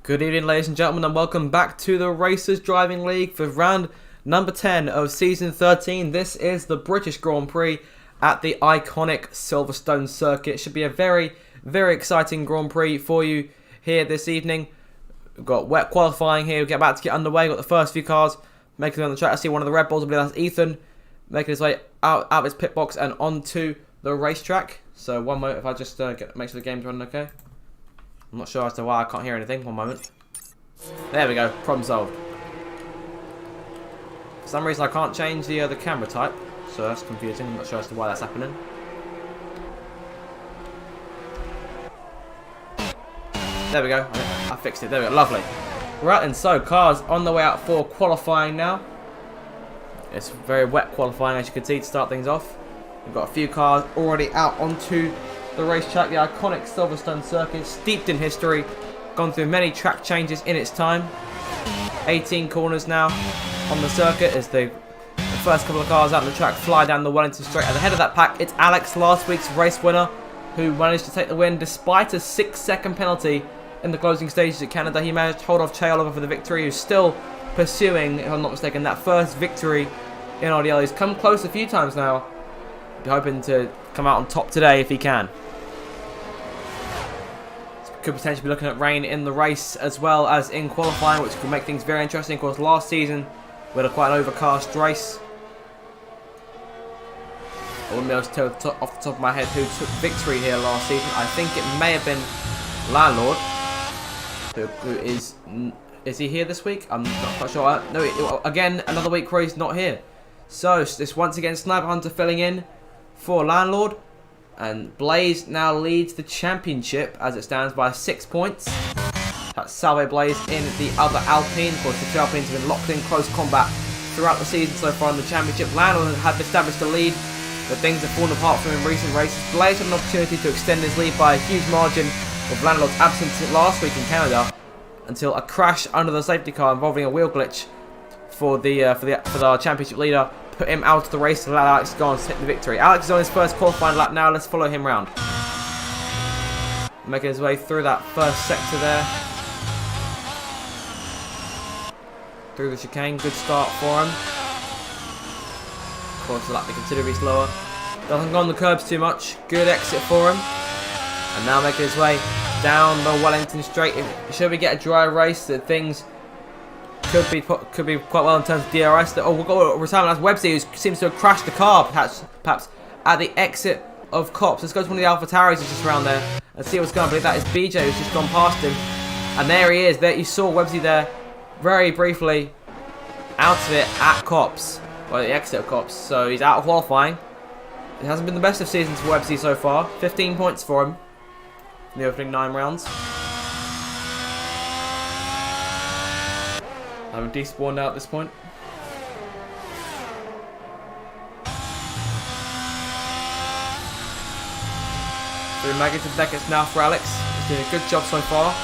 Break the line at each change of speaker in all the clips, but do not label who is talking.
Good evening, ladies and gentlemen, and welcome back to the Racers Driving League for round number 10 of season 13. This is the British Grand Prix at the iconic Silverstone circuit. Should be a very, very exciting Grand Prix for you here this evening. We've got wet qualifying here. We're about to get underway. We've got the first few cars making it on the track. I see one of the Red Bulls. I believe that's Ethan making his way out of his pit box and onto the racetrack. So one moment, if I just make sure the game's running okay. I'm not sure as to why I can't hear anything. One moment. There we go. Problem solved. For some reason I can't change the camera type, so that's confusing. I'm not sure as to why that's happening. There we go. I fixed it. There we go. Lovely. Right then, so cars on the way out for qualifying now. It's very wet qualifying, as you can see, to start things off. We've got a few cars already out onto the racetrack, the iconic Silverstone circuit, steeped in history, gone through many track changes in its time. 18 corners now on the circuit as the first couple of cars out on the track fly down the Wellington Straight. At the head of that pack, it's Alex, last week's race winner, who managed to take the win despite a 6-second penalty in the closing stages at Canada. He managed to hold off Chael over for the victory, who's still pursuing, if I'm not mistaken, that first victory in RDL. He's come close a few times now. Hoping to come out on top today if he can. Could potentially be looking at rain in the race as well as in qualifying, which could make things very interesting. Of course, last season we had quite an overcast race. I wouldn't be able to tell off the top of my head who took victory here last season. I think it may have been Landlord, who is he here this week? I'm not quite sure. No, again, another week where he's not here. So this once again Sniper Hunter filling in for Landlord. And Blaze now leads the championship as it stands by 6 points. That's Salve Blaze in the other Alpine. Of course, the two Alpines have been locked in close combat throughout the season so far in the championship. Landlord had established a lead, but things have fallen apart for him in recent races. Blaze had an opportunity to extend his lead by a huge margin with Landlord's absence last week in Canada until a crash under the safety car involving a wheel glitch for the championship leader put him out of the race and let Alex go on to take the victory. Alex is on his first qualifying lap now. Let's follow him round. Making his way through that first sector there. Through the chicane. Good start for him. Of course, the lap be considerably slower. Doesn't go on the curbs too much. Good exit for him. And now making his way down the Wellington Straight. Should we get a dry race, that things could be quite well in terms of DRS. Oh, we've got a retirement. That's Websy, who seems to have crashed the car, perhaps at the exit of Cops. Let's go to one of the Alpha Tauris who's just around there and see what's going on. I believe that is BJ who's just gone past him. And there he is. There you saw Websy there very briefly out of it at Cops. Well, the exit of Cops. So he's out of qualifying. It hasn't been the best of seasons for Websy so far. 15 points for him in the opening 9 rounds. I'm despawned out at this point. Through Maggots and Beckett's now for Alex. He's doing a good job so far.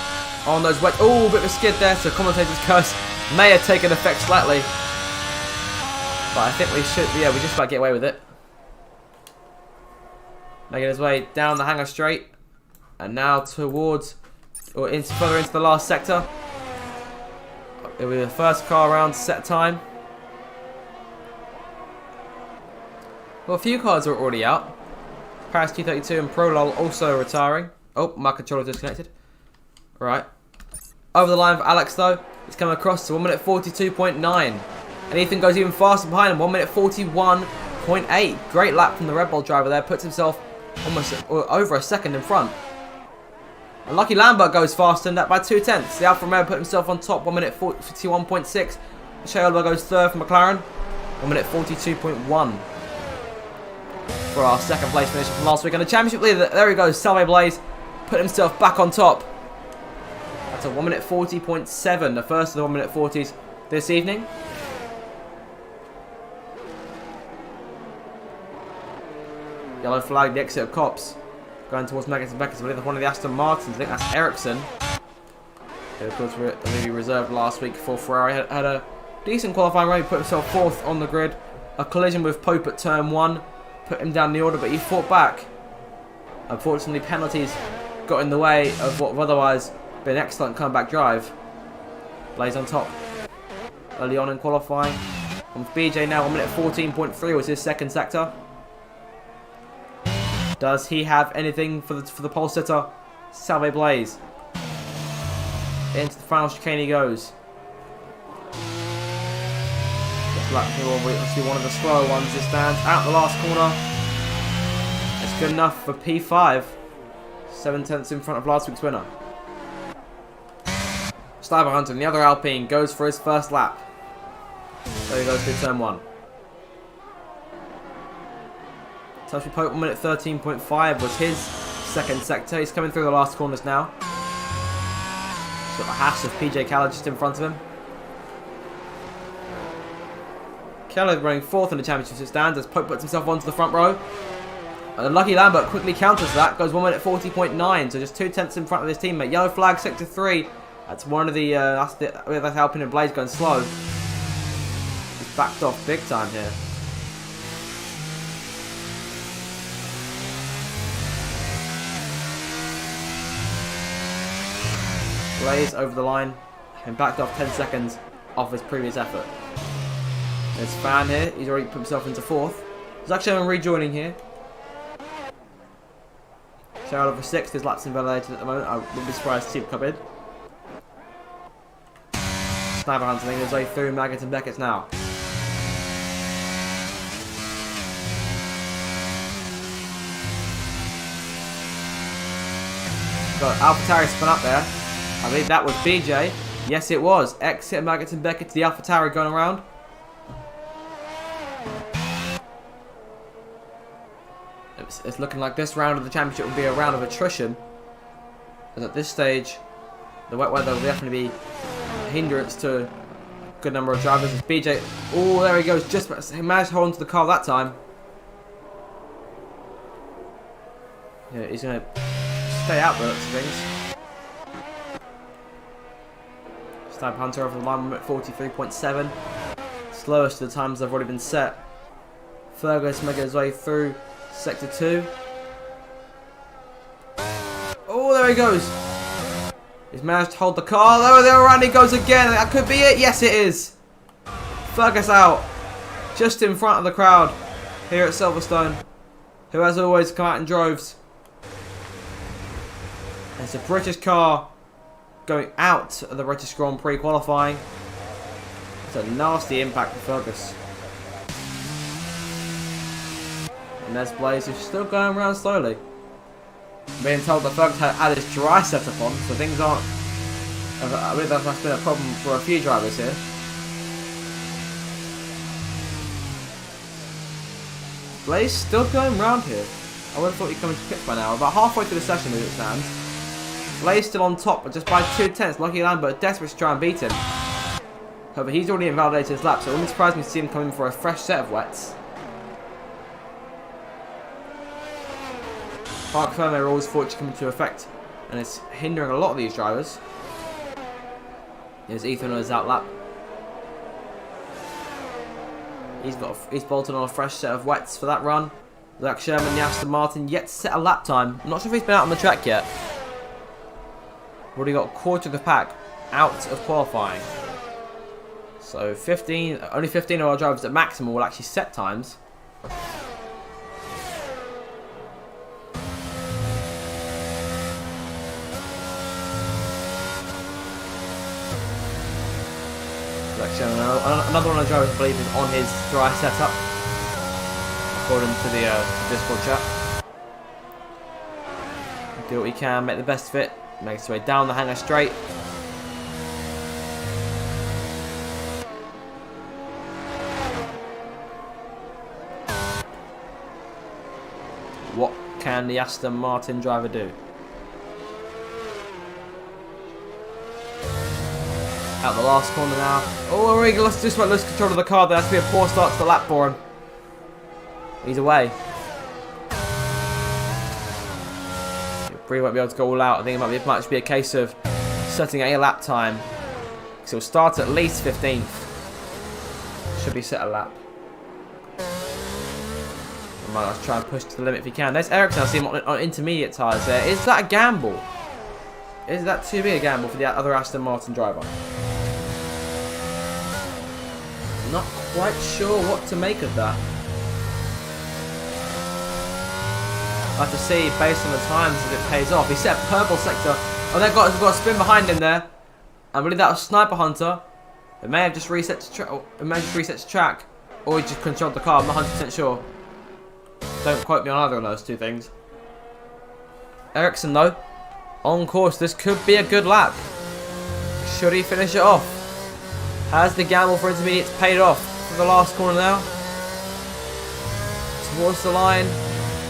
On those wet. Oh, a bit of a skid there. So commentator's curse may have taken effect slightly. But I think we should. Yeah, we just about get away with it. Making his way down the hangar straight. And now towards, or further into the last sector. It'll be the first car around set time. Well, a few cars are already out. Paris 232 and Prolol also retiring. Oh, my controller disconnected. Right. Over the line for Alex though. He's coming across to 1 minute 42.9. And Ethan goes even faster behind him. 1 minute 41.8. Great lap from the Red Bull driver there. Puts himself almost over a second in front. And Lucky Lambert goes faster than that by 2/10. The Alfa Romeo put himself on top, 1 minute 51.6. Chael goes third for McLaren, 1 minute 42.1 for our second place finish from last week. And the championship leader, there he goes, Salve Blaze, put himself back on top. That's a 1 minute 40.7, the first of the 1 minute 40s this evening. Yellow flag, the exit of Cops. Going towards Maggots and Beckett's. I believe one of the Aston Martins. I think that's Ericsson. Who, of course, were maybe reserved last week for Ferrari. Had a decent qualifying run. He put himself fourth on the grid. A collision with Pope at turn 1 put him down the order, but he fought back. Unfortunately, penalties got in the way of what would otherwise Been an excellent comeback drive. Blaze on top. Early on in qualifying. From BJ now, 1 minute 14.3 was his second sector. Does he have anything for the pole sitter? Salve Blaze. Into the final chicane he goes. This lap here will be one of the slower ones. It stands out the last corner. It's good enough for P5. 7/10 in front of last week's winner. Sniper Hunter in the other Alpine goes for his first lap. There he goes through turn 1. Touchy Pope 1 minute 13.5 was his second sector. He's coming through the last corners now. He's got the hash of PJ Keller just in front of him. Keller running 4th in the championship stands as Pope puts himself onto the front row. And lucky Lambert quickly counters that. Goes 1 minute 40.9, so just 2/10 in front of his teammate. Yellow flag, sector 3. That's one of the that's Alpine and Blaze going slow. He's backed off big time here. Blaze over the line and backed off 10 seconds off his previous effort. There's Fan here. He's already put himself into 4th. There's actually rejoining here. Cheryl over 6th. His laps invalidated at the moment. I wouldn't be surprised to see him come in. Sniper Hunter making his way through Maggott and Beckett's now. Got AlphaTauri spun up there. I believe that was BJ. Yes, it was. Exit Maggott and Beckett to the AlphaTauri going around. It's looking like this round of the championship will be a round of attrition. As at this stage, the wet weather will definitely be a hindrance to a good number of drivers. It's BJ. Oh, there he goes. Just he managed to hold onto the car that time. Yeah, he's going to stay out there, things. Sniper Hunter over the line at 43.7. Slowest of the times they've already been set. Fergus making his way through sector 2. Oh, there he goes. He's managed to hold the car. Oh, there around he goes again. That could be it. Yes, it is. Fergus out. Just in front of the crowd here at Silverstone, who as always come out in droves. It's a British car going out of the British Grand Prix qualifying. It's a nasty impact for Fergus. And there's Blaze, who's still going around slowly. I'm being told that Fergus had his dry setup on, so things aren't... I believe that must have been a problem for a few drivers here. Blaze still going round here. I would have thought he'd come into pits by now. About halfway through the session as it stands. Blaze still on top, but just by 2/10. Lucky Lambert desperate to try and beat him. However, he's already invalidated his lap, so it wouldn't surprise me to see him come in for a fresh set of wets. Park Ferme rules thought to come into effect, and it's hindering a lot of these drivers. Here's Ethan on his out lap. He's bolted on a fresh set of wets for that run. Zach Sherman, the Aston Martin, yet to set a lap time. I'm not sure if he's been out on the track yet. Already got a quarter of the pack out of qualifying. So only 15 of our drivers at maximum will actually set times. Another one of the drivers, I believe, is on his dry setup, according to the Discord chat. Do what we can, make the best of it. Makes his way down the hangar straight. What can the Aston Martin driver do? Out the last corner now. Oh, he just about lost control of the car. There has to be a poor start to the lap for him. He's away. Bree won't be able to go all out. I think it might just be a case of setting a lap time. So he'll start at least 15th. Should be set a lap. I might try and push to the limit if he can. There's Ericsson. I see him on intermediate tyres there. Is that a gamble? Is that too big a gamble for the other Aston Martin driver? Not quite sure what to make of that. I have to see based on the times if it pays off. He set purple sector. Oh, they've got a spin behind him there. I believe that was Sniper Hunter. It may have just reset the track, or he just controlled the car. I'm not 100% sure. Don't quote me on either of those two things. Ericsson though, on course. This could be a good lap. Should he finish it off? Has the gamble for intermediates paid off for the last corner now? Towards the line.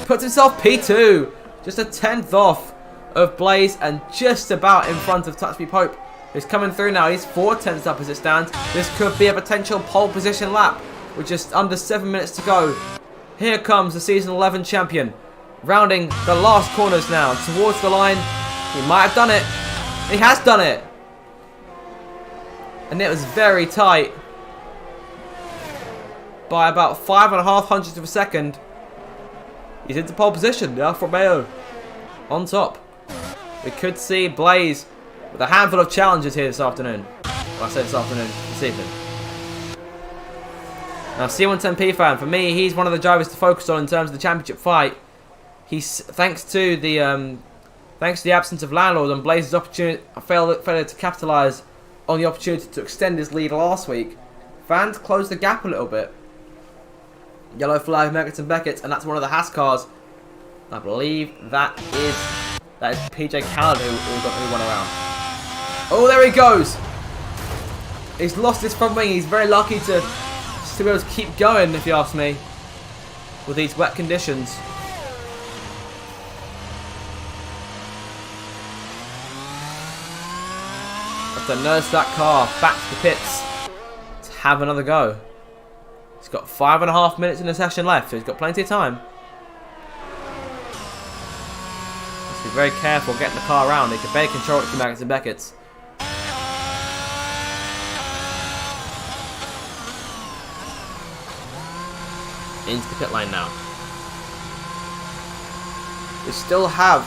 Puts himself P2. Just a 10th off of Blaze and just about in front of Touch Me Pope. He's coming through now. He's 4/10 up as it stands. This could be a potential pole position lap with just under 7 minutes to go. Here comes the season 11 champion. Rounding the last corners now. Towards the line. He might have done it. He has done it. And it was very tight. By about 5.5 hundredths of a second. He's into pole position. The Alfa Romeo on top. We could see Blaze with a handful of challenges here this afternoon. Well, I say this afternoon, this evening. Now, C110P fan, for me, he's one of the drivers to focus on in terms of the championship fight. He's thanks to the absence of Landlord and Blaze's opportunity, failure to capitalise on the opportunity to extend his lead last week. Fans closed the gap a little bit. Yellow flag, Merckx and Beckett, and that's one of the Haas cars. I believe that is PJ Khaled who won around. Oh, there he goes. He's lost his front wing. He's very lucky to be able to keep going, if you ask me, with these wet conditions. Have to nurse that car back to the pits to have another go. He's got 5.5 minutes in the session left, so he's got plenty of time. Must be very careful getting the car around. He can barely control it from Merckx and Beckett's. Into the pit lane now. We still have,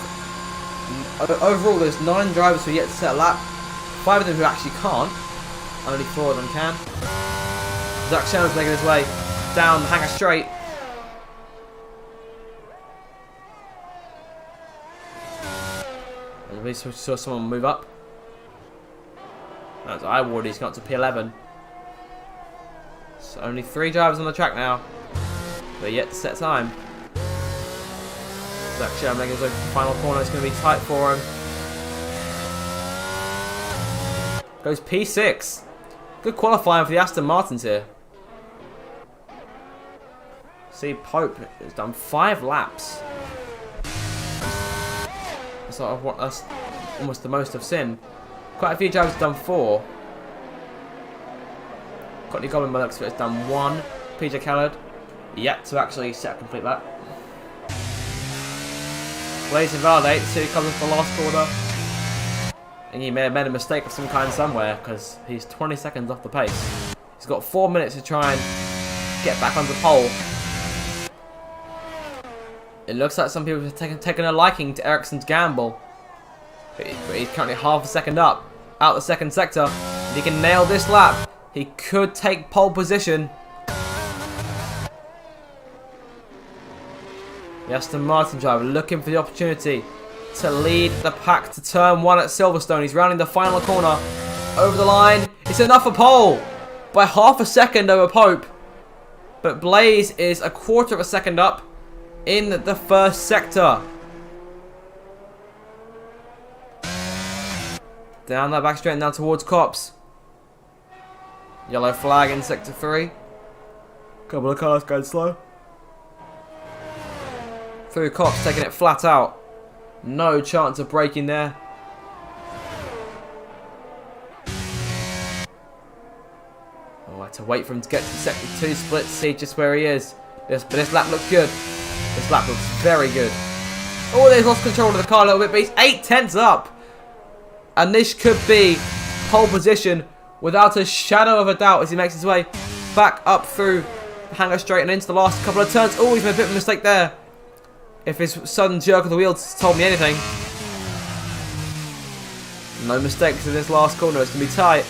overall there's 9 drivers who are yet to set a lap. 5 of them who actually can't. Only 4 of them can. Zach Sherman's making his way down the Hangar Straight. And we saw someone move up. That's Iward, he's got to P11. So only 3 drivers on the track now. They're yet to set time. Zach Sherman making his way to the final corner. It's going to be tight for him. Goes P6. Good qualifying for the Aston Martins here. See, Pope has done 5 laps. That's almost the most I've seen. Quite a few drivers have done 4. Courtney Goblin by the looks of it has done 1. PJ Khaled yet to actually set a complete lap. Blaze Invalidate, so he comes up the last corner. And he may have made a mistake of some kind somewhere because he's 20 seconds off the pace. He's got 4 minutes to try and get back on the pole. It looks like some people have taken a liking to Ericsson's gamble. But he's currently half a second up. Out the second sector. If he can nail this lap, he could take pole position. The Aston Martin driver looking for the opportunity to lead the pack to turn 1 at Silverstone. He's rounding the final corner. Over the line. It's enough for pole. By half a second over Pope. But Blaze is a quarter of a second up in the first sector. Down that back straight and down towards Cops. Yellow flag in sector 3. Couple of cars going slow. Through Cops, taking it flat out. No chance of braking there. Oh, I had to wait for him to get to the sector 2 split to see just where he is. But this lap looks good. This lap looks very good. Oh, they've lost control of the car a little bit, but he's 8/10 up. And this could be pole position without a shadow of a doubt as he makes his way back up through the Hangar Straight and into the last couple of turns. Oh, he's made a bit of a mistake there. If his sudden jerk of the wheels told me anything. No mistakes in this last corner. It's going to be tight.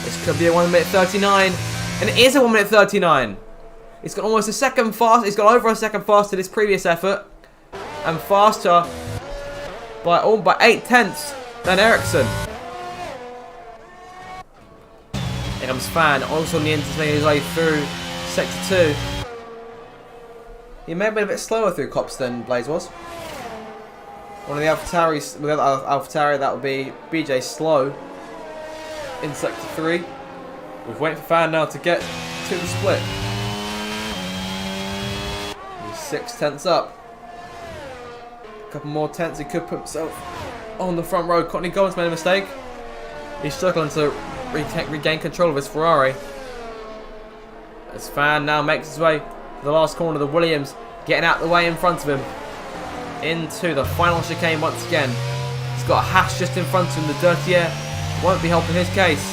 This could be a 1 minute 39. And it is a 1 minute 39. It's got almost a second fast. It's got over a second faster than his previous effort. And faster by 8/10 than Ericsson. Here comes Fan. Also on the inside making his way through Sector 2. He may have been a bit slower through Cops than Blaze was. One of the AlphaTauris, with the other AlphaTauri, that would be BJ Slow in Sector 3. We're waiting for Fan now to get to the split. He's 6/10 up. A couple more tenths, he could put himself on the front row. Courtney Goblin's made a mistake. He's struggling to regain control of his Ferrari. As Fan now makes his way to the last corner, the Williams getting out the way in front of him. Into the final chicane once again. He's got a Haas just in front of him. The dirty air won't be helping his case.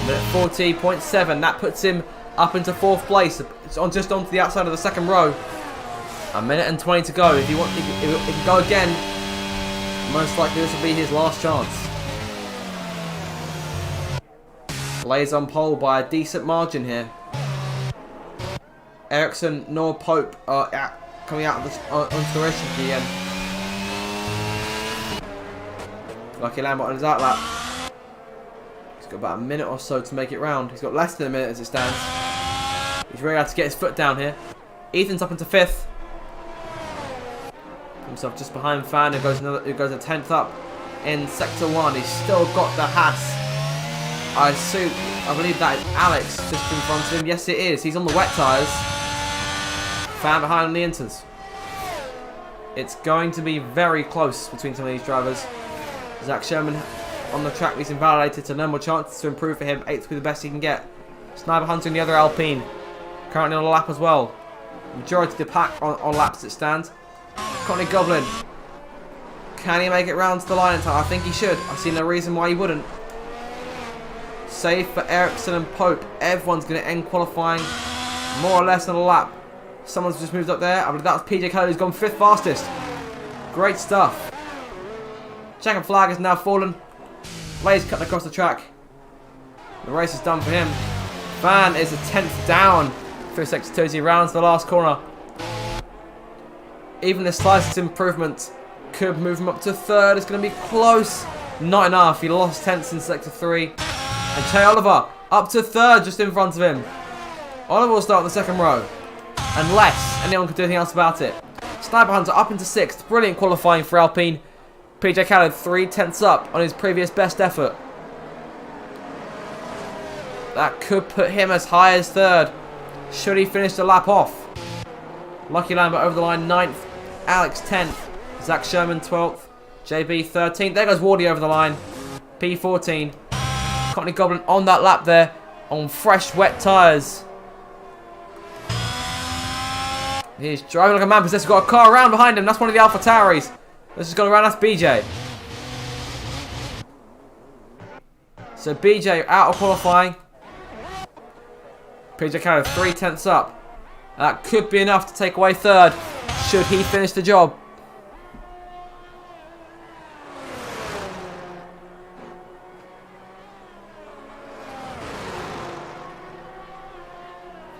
Minute 40.7. That puts him up into 4th place. It's just onto the outside of the second row. A minute and 20 to go. If he can go again, most likely this will be his last chance. Blaze on pole by a decent margin here. Ericsson nor Pope are coming out onto the racing at the end. Lucky Lambert on his outlap. He's got about a minute or so to make it round. He's got less than a minute as it stands. He's really had to get his foot down here. Ethan's up into 5th. Himself just behind Fan, who goes a 10th up in Sector 1. He's still got the Haas. I believe that is Alex just in front of him. Yes, it is. He's on the wet tyres. Fan behind on the inters. It's going to be very close between some of these drivers. Zach Sherman on the track. He's invalidated, so no more chances to improve for him. 8th will be the best he can get. Sniper hunting the other Alpine. Currently on a lap as well. Majority of the pack on laps as it stands. Courtney Goblin. Can he make it round to the line in time? I think he should. I see no reason why he wouldn't. Save for Ericsson and Pope. Everyone's going to end qualifying more or less on a lap. Someone's just moved up there. I believe that was PJ Keller who's gone 5th fastest. Great stuff. Checkered flag has now fallen. Blaze cutting across the track. The race is done for him. Fan is a 10th down through Sector 2 as he rounds the last corner. Even the slightest improvement could move him up to 3rd. It's going to be close. Not enough. He lost 10ths in Sector 3. And Che Oliver up to 3rd just in front of him. Oliver will start in the second row. Unless anyone can do anything else about it. Sniper Hunter up into 6th. Brilliant qualifying for Alpine. PJ Khaled 3/10 up on his previous best effort. That could put him as high as 3rd. Should he finish the lap off. Lucky Lambert over the line 9th. Alex 10th. Zach Sherman 12th. JB 13th. There goes Wardy over the line. P14. Courtney Goblin on that lap there. On fresh wet tyres. He's driving like a man possessed. He's got a car around behind him. That's one of the AlphaTauris. This is going around. That's BJ. So BJ out of qualifying. PJ Carroll 3/10 up. That could be enough to take away 3rd. Should he finish the job.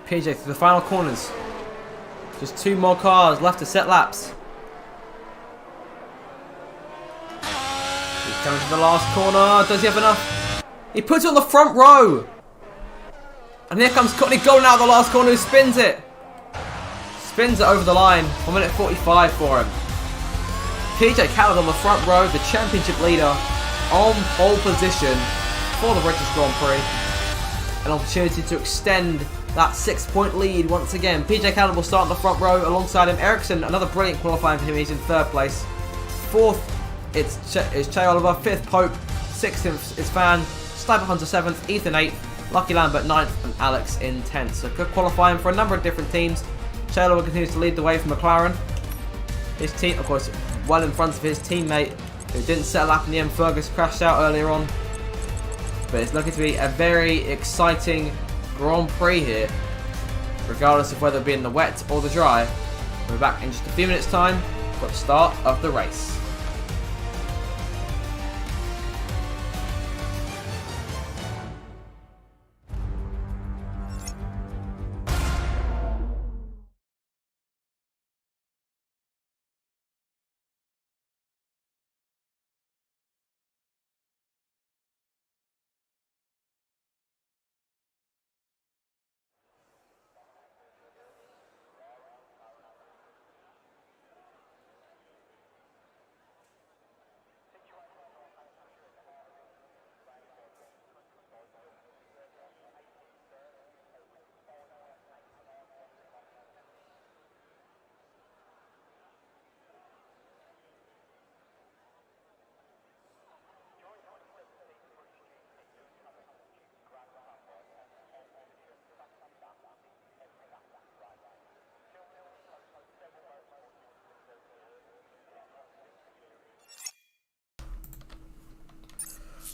PJ through the final corners. Just 2 more cars left to set laps. He's coming to the last corner. Does he have enough? He puts it on the front row. And here comes Courtney Goldin out of the last corner who spins it. Spins it over the line. 1 minute 45 for him. PJ Khaled on the front row, the championship leader, on pole position for the British Grand Prix. An opportunity to extend that 6-point lead once again. PJ Khaled will start in the front row alongside him. Ericsson, another brilliant qualifying for him. He's in 3rd place. 4th, it's Che Oliver. 5th, Pope. 6th is Fan. Sniper Hunter 7th. Ethan 8th. Lucky Lambert 9th. And Alex in 10th. So good qualifying for a number of different teams. Che Oliver continues to lead the way from McLaren. His team, of course, well in front of his teammate, who didn't settle up in the end. Fergus crashed out earlier on. But it's looking to be a very exciting Grand Prix here, regardless of whether it be in the wet or the dry. We're back in just a few minutes' time for the start of the race.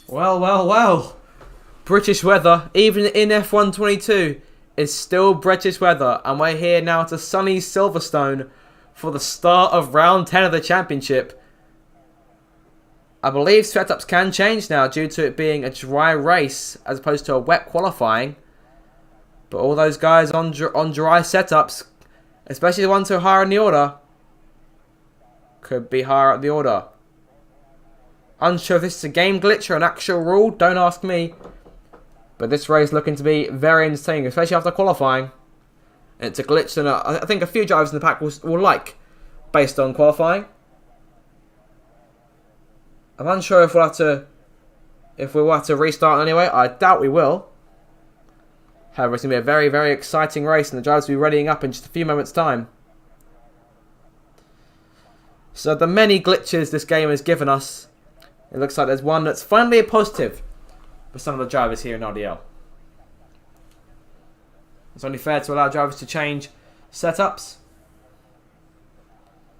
Well. British weather, even in F1 22, is still British weather. And we're here now to sunny Silverstone for the start of round 10 of the championship. I believe setups can change now due to it being a dry race as opposed to a wet qualifying. But all those guys on dry setups, especially the ones who are higher in the order, could be higher up the order. Unsure if this is a game glitch or an actual rule, don't ask me. But this race looking to be very entertaining, especially after qualifying. It's a glitch that I think a few drivers in the pack will like, based on qualifying. I'm unsure if we will have to restart anyway. I doubt we will. However, it's going to be a very, very exciting race, and the drivers will be readying up in just a few moments' time. So the many glitches this game has given us, it looks like there's one that's finally a positive for some of the drivers here in RDL. It's only fair to allow drivers to change setups.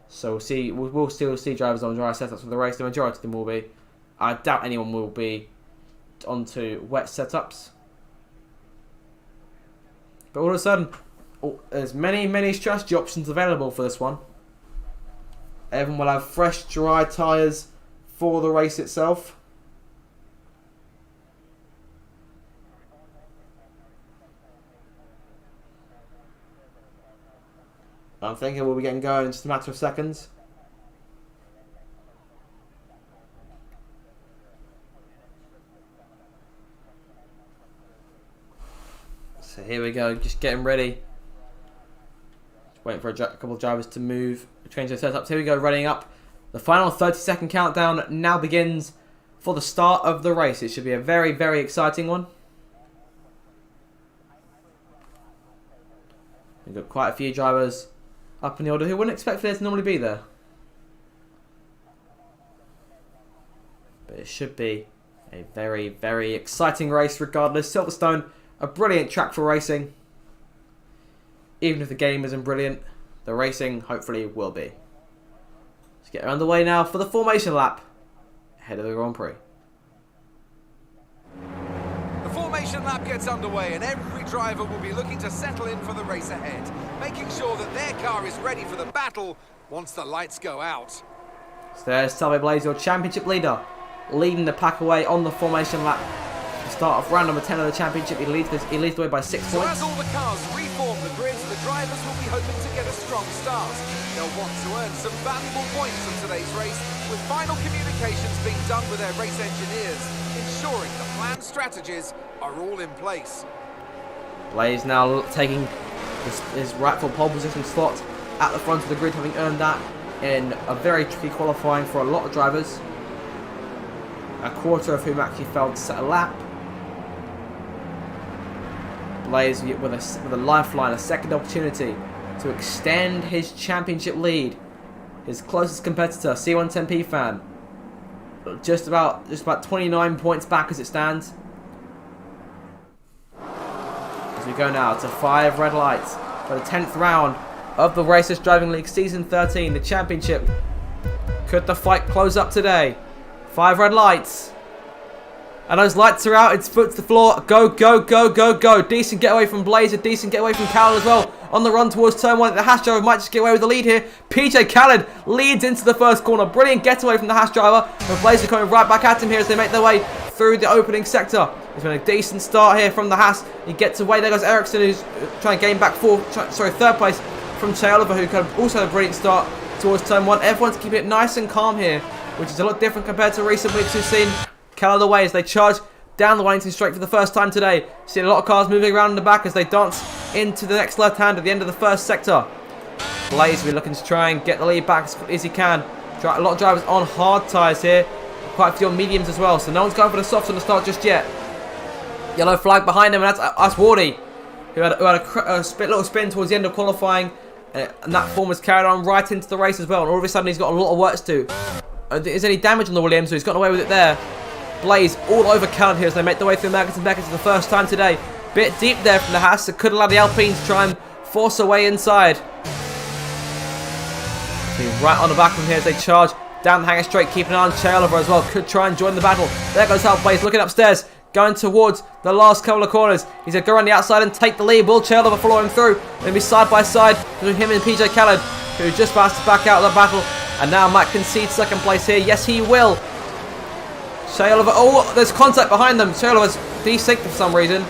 So we'll still see drivers on dry setups for the race. The majority of them will be. I doubt anyone will be onto wet setups. But all of a sudden, there's many strategy options available for this one. Everyone will have fresh, dry tyres for the race itself. I'm thinking we'll be getting going in just a matter of seconds. So here we go, just getting ready. Just waiting for a couple of drivers to move, change their setups. Here we go, readying up. The final 30-second countdown now begins for the start of the race. It should be a very, very exciting one. We've got quite a few drivers up in the order who wouldn't expect there to normally be there. But it should be a very, very exciting race regardless. Silverstone, a brilliant track for racing. Even if the game isn't brilliant, the racing hopefully will be. Let's get underway now for the formation lap ahead of the Grand Prix.
The formation lap gets underway and every driver will be looking to settle in for the race ahead, making sure that their car is ready for the battle once the lights go out.
So there's Salve Blaze, your championship leader, leading the pack away on the formation lap. To start off round number 10 of the championship, he leads the way by 6 points.
So as all the cars reform the grid, the drivers will be hoping to get a strong start. They'll want to earn some valuable points from today's race, with final communications being done with their race engineers, ensuring the planned strategies are all in place.
Blaze now taking his rightful pole position slot at the front of the grid, having earned that in a very tricky qualifying for a lot of drivers. A quarter of whom actually failed to set a lap. Blaze with a lifeline, a second opportunity to extend his championship lead. His closest competitor, C110P fan, just about 29 points back as it stands. As we go now to 5 red lights for the 10th round of the Racers Driving League Season 13, the championship. Could the fight close up today? 5 red lights. And those lights are out. It's foot to the floor. Go, go, go, go, go. Decent getaway from Blaze. A decent getaway from Khaled as well. On the run towards turn 1. The Haas driver might just get away with the lead here. PJ Khaled leads into the first corner. Brilliant getaway from the Haas driver. And Blaze are coming right back at him here as they make their way through the opening sector. It's been a decent start here from the Haas. He gets away. There goes Ericsson, who's trying to gain back third place from Che Oliver, who kind of also had a brilliant start towards turn 1. Everyone's keeping it nice and calm here, which is a lot different compared to recent weeks we've seen. Khaled away as they charge down the Wellington Straight for the first time today. Seeing a lot of cars moving around in the back as they dance into the next left hand at the end of the first sector. Blaze will be looking to try and get the lead back as quickly as he can. A lot of drivers on hard tyres here. Quite a few on mediums as well. So no one's going for the softs on the start just yet. Yellow flag behind him, and that's Wardy, who had a little spin towards the end of qualifying. And that form was carried on right into the race as well. And all of a sudden he's got a lot of work to do. Is any damage on the Williams, so he's gotten away with it there. Blaze all over Khaled here as they make their way through Merckx and Beckett for the first time today. Bit deep there from the Haas, that could allow the Alpines to try and force a way inside. Right on the back from here as they charge down the Hangar Straight, keeping an eye on Che Oliver as well. Could try and join the battle. There goes Hal Blaze looking upstairs, going towards the last couple of corners. He's going to go around the outside and take the lead. Will Che Oliver follow him through? They'll be side by side between him and PJ Khaled, who just about to back out of the battle. And now might concede second place here. Yes, he will. Che Oliver. Oh, there's contact behind them. Che Oliver's desynced for some reason.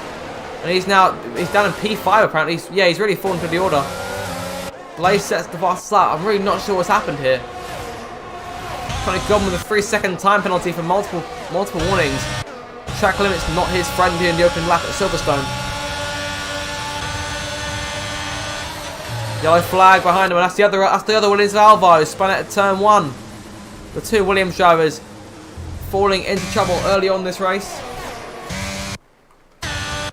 And he's down in P5 apparently. He's really fallen to the order. Blaze sets the fastest lap. I'm really not sure what's happened here. Connie Godwin with a 3-second time penalty for multiple warnings. Track limit's not his friend here in the opening lap at Silverstone. Yellow flag behind him, and that's the other Williams Alvar who spun out at turn 1. The two Williams drivers falling into trouble early on this race.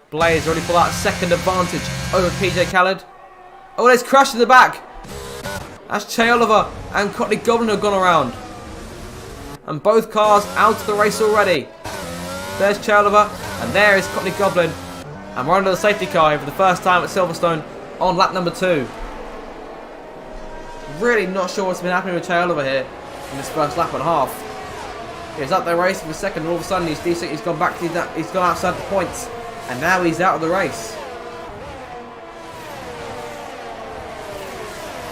Blaze already pulled out second advantage over PJ Khaled. Oh, there's crash in the back. That's Che Oliver and Courtney Goblin have gone around. And both cars out of the race already. There's Che Oliver, and there is Courtney Goblin. And we're under the safety car here for the first time at Silverstone on lap number 2. Really not sure what's been happening with Che Oliver here in this first lap and a half. He was up there racing for second, and all of a sudden he's gone back to he's gone outside the points, and now he's out of the race.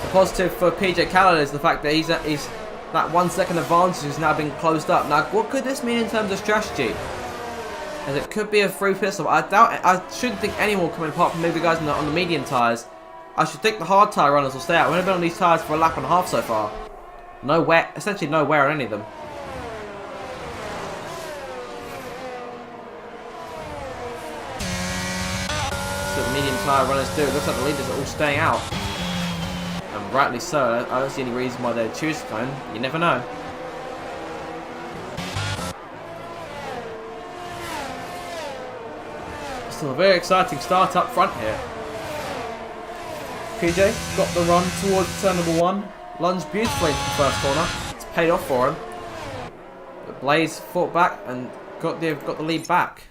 The positive for PJ Khaled is the fact that he's that 1 second advantage has now been closed up. Now, what could this mean in terms of strategy? As it could be a free pit stop. I shouldn't think anyone coming apart from maybe the guys on the medium tyres. I should think the hard tyre runners will stay out. We've only been on these tyres for a lap and a half so far. Essentially no wear on any of them. So the medium tyre runners do. It looks like the leaders are all staying out. And rightly so. I don't see any reason why they'd choose to go in. You never know. Still a very exciting start up front here. PJ got the run towards turn number 1. Lunged beautifully into the first corner. It's paid off for him. But Blaze fought back and got the lead back.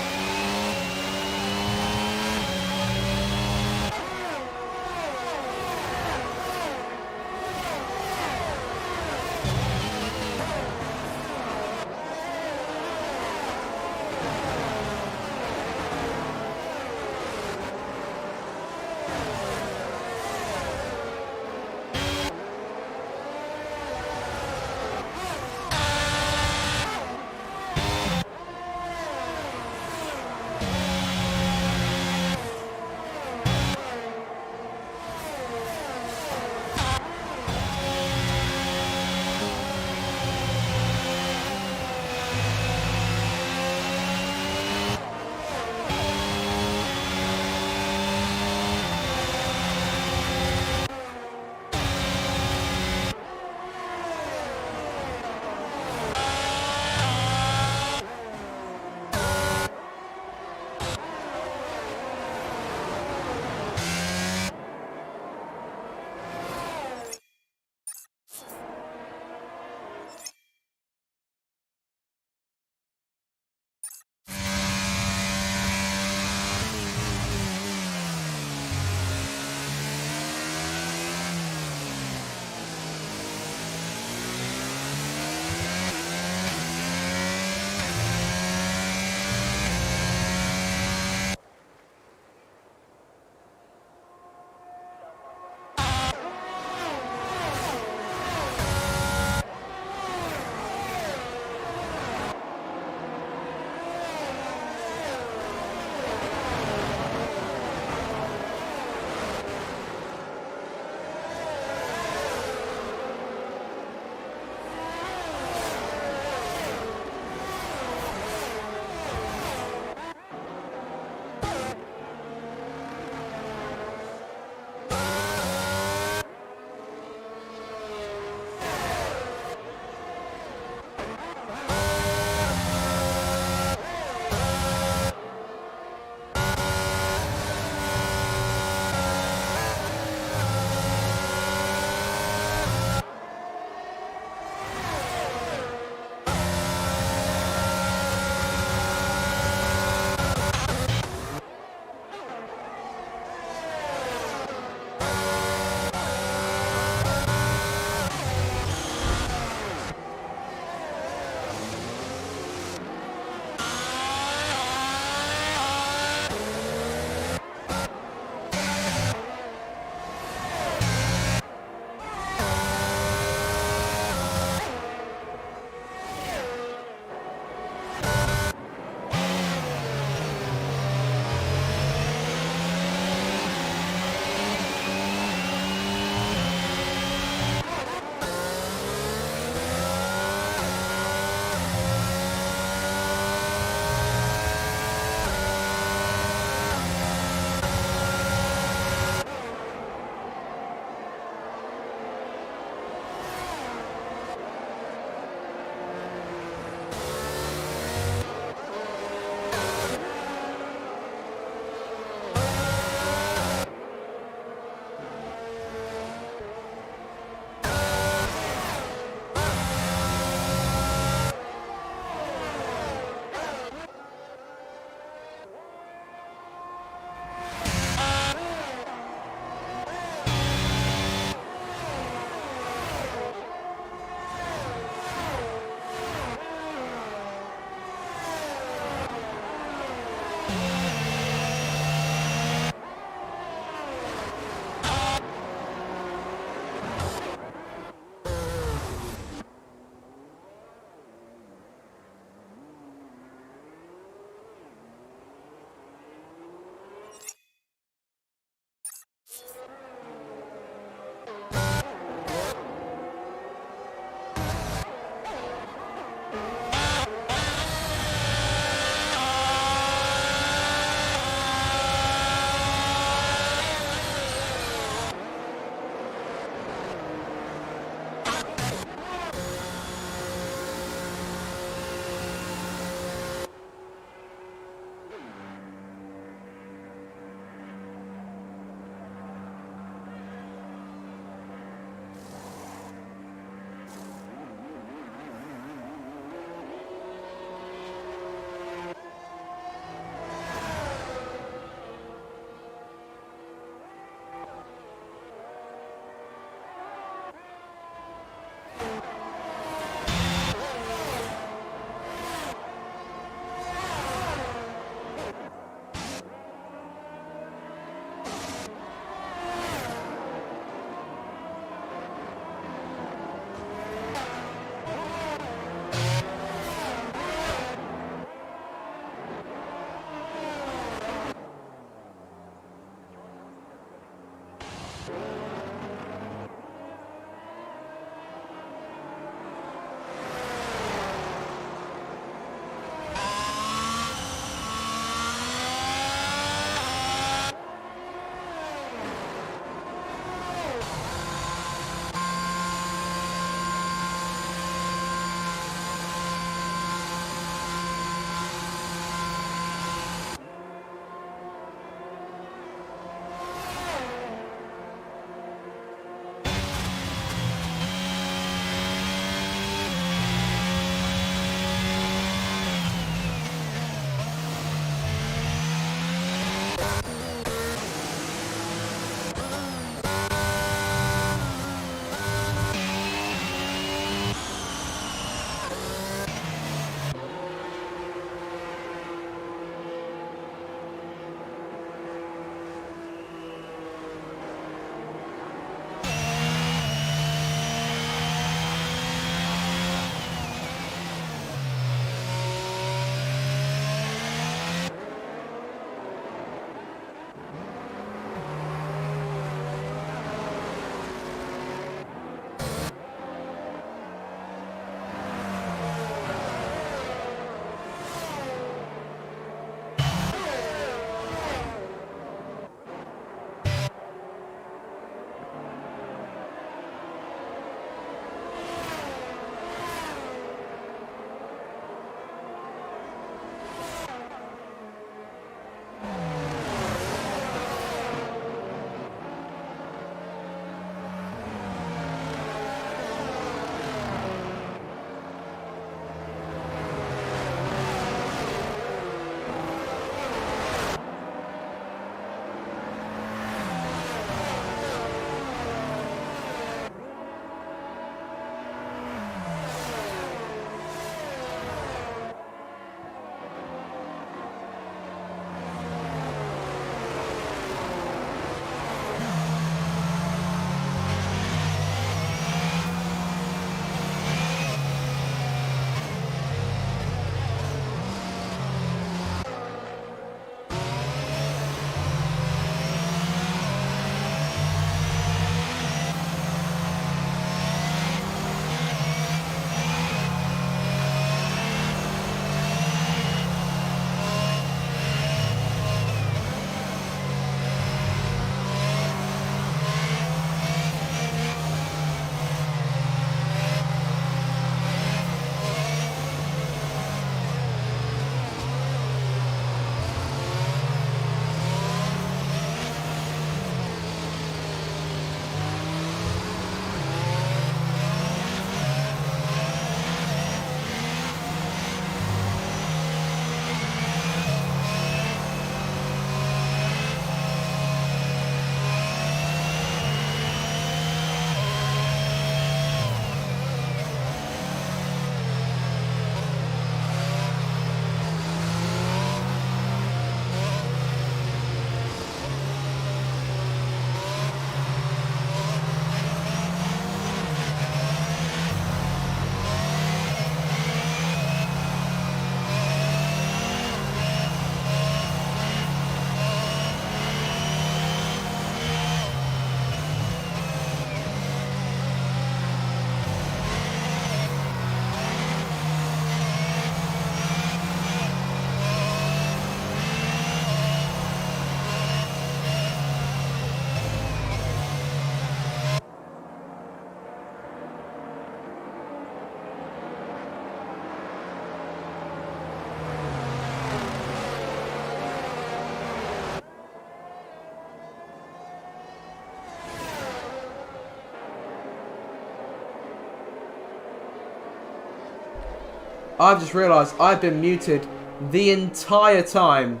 I've just realised I've been muted the entire time.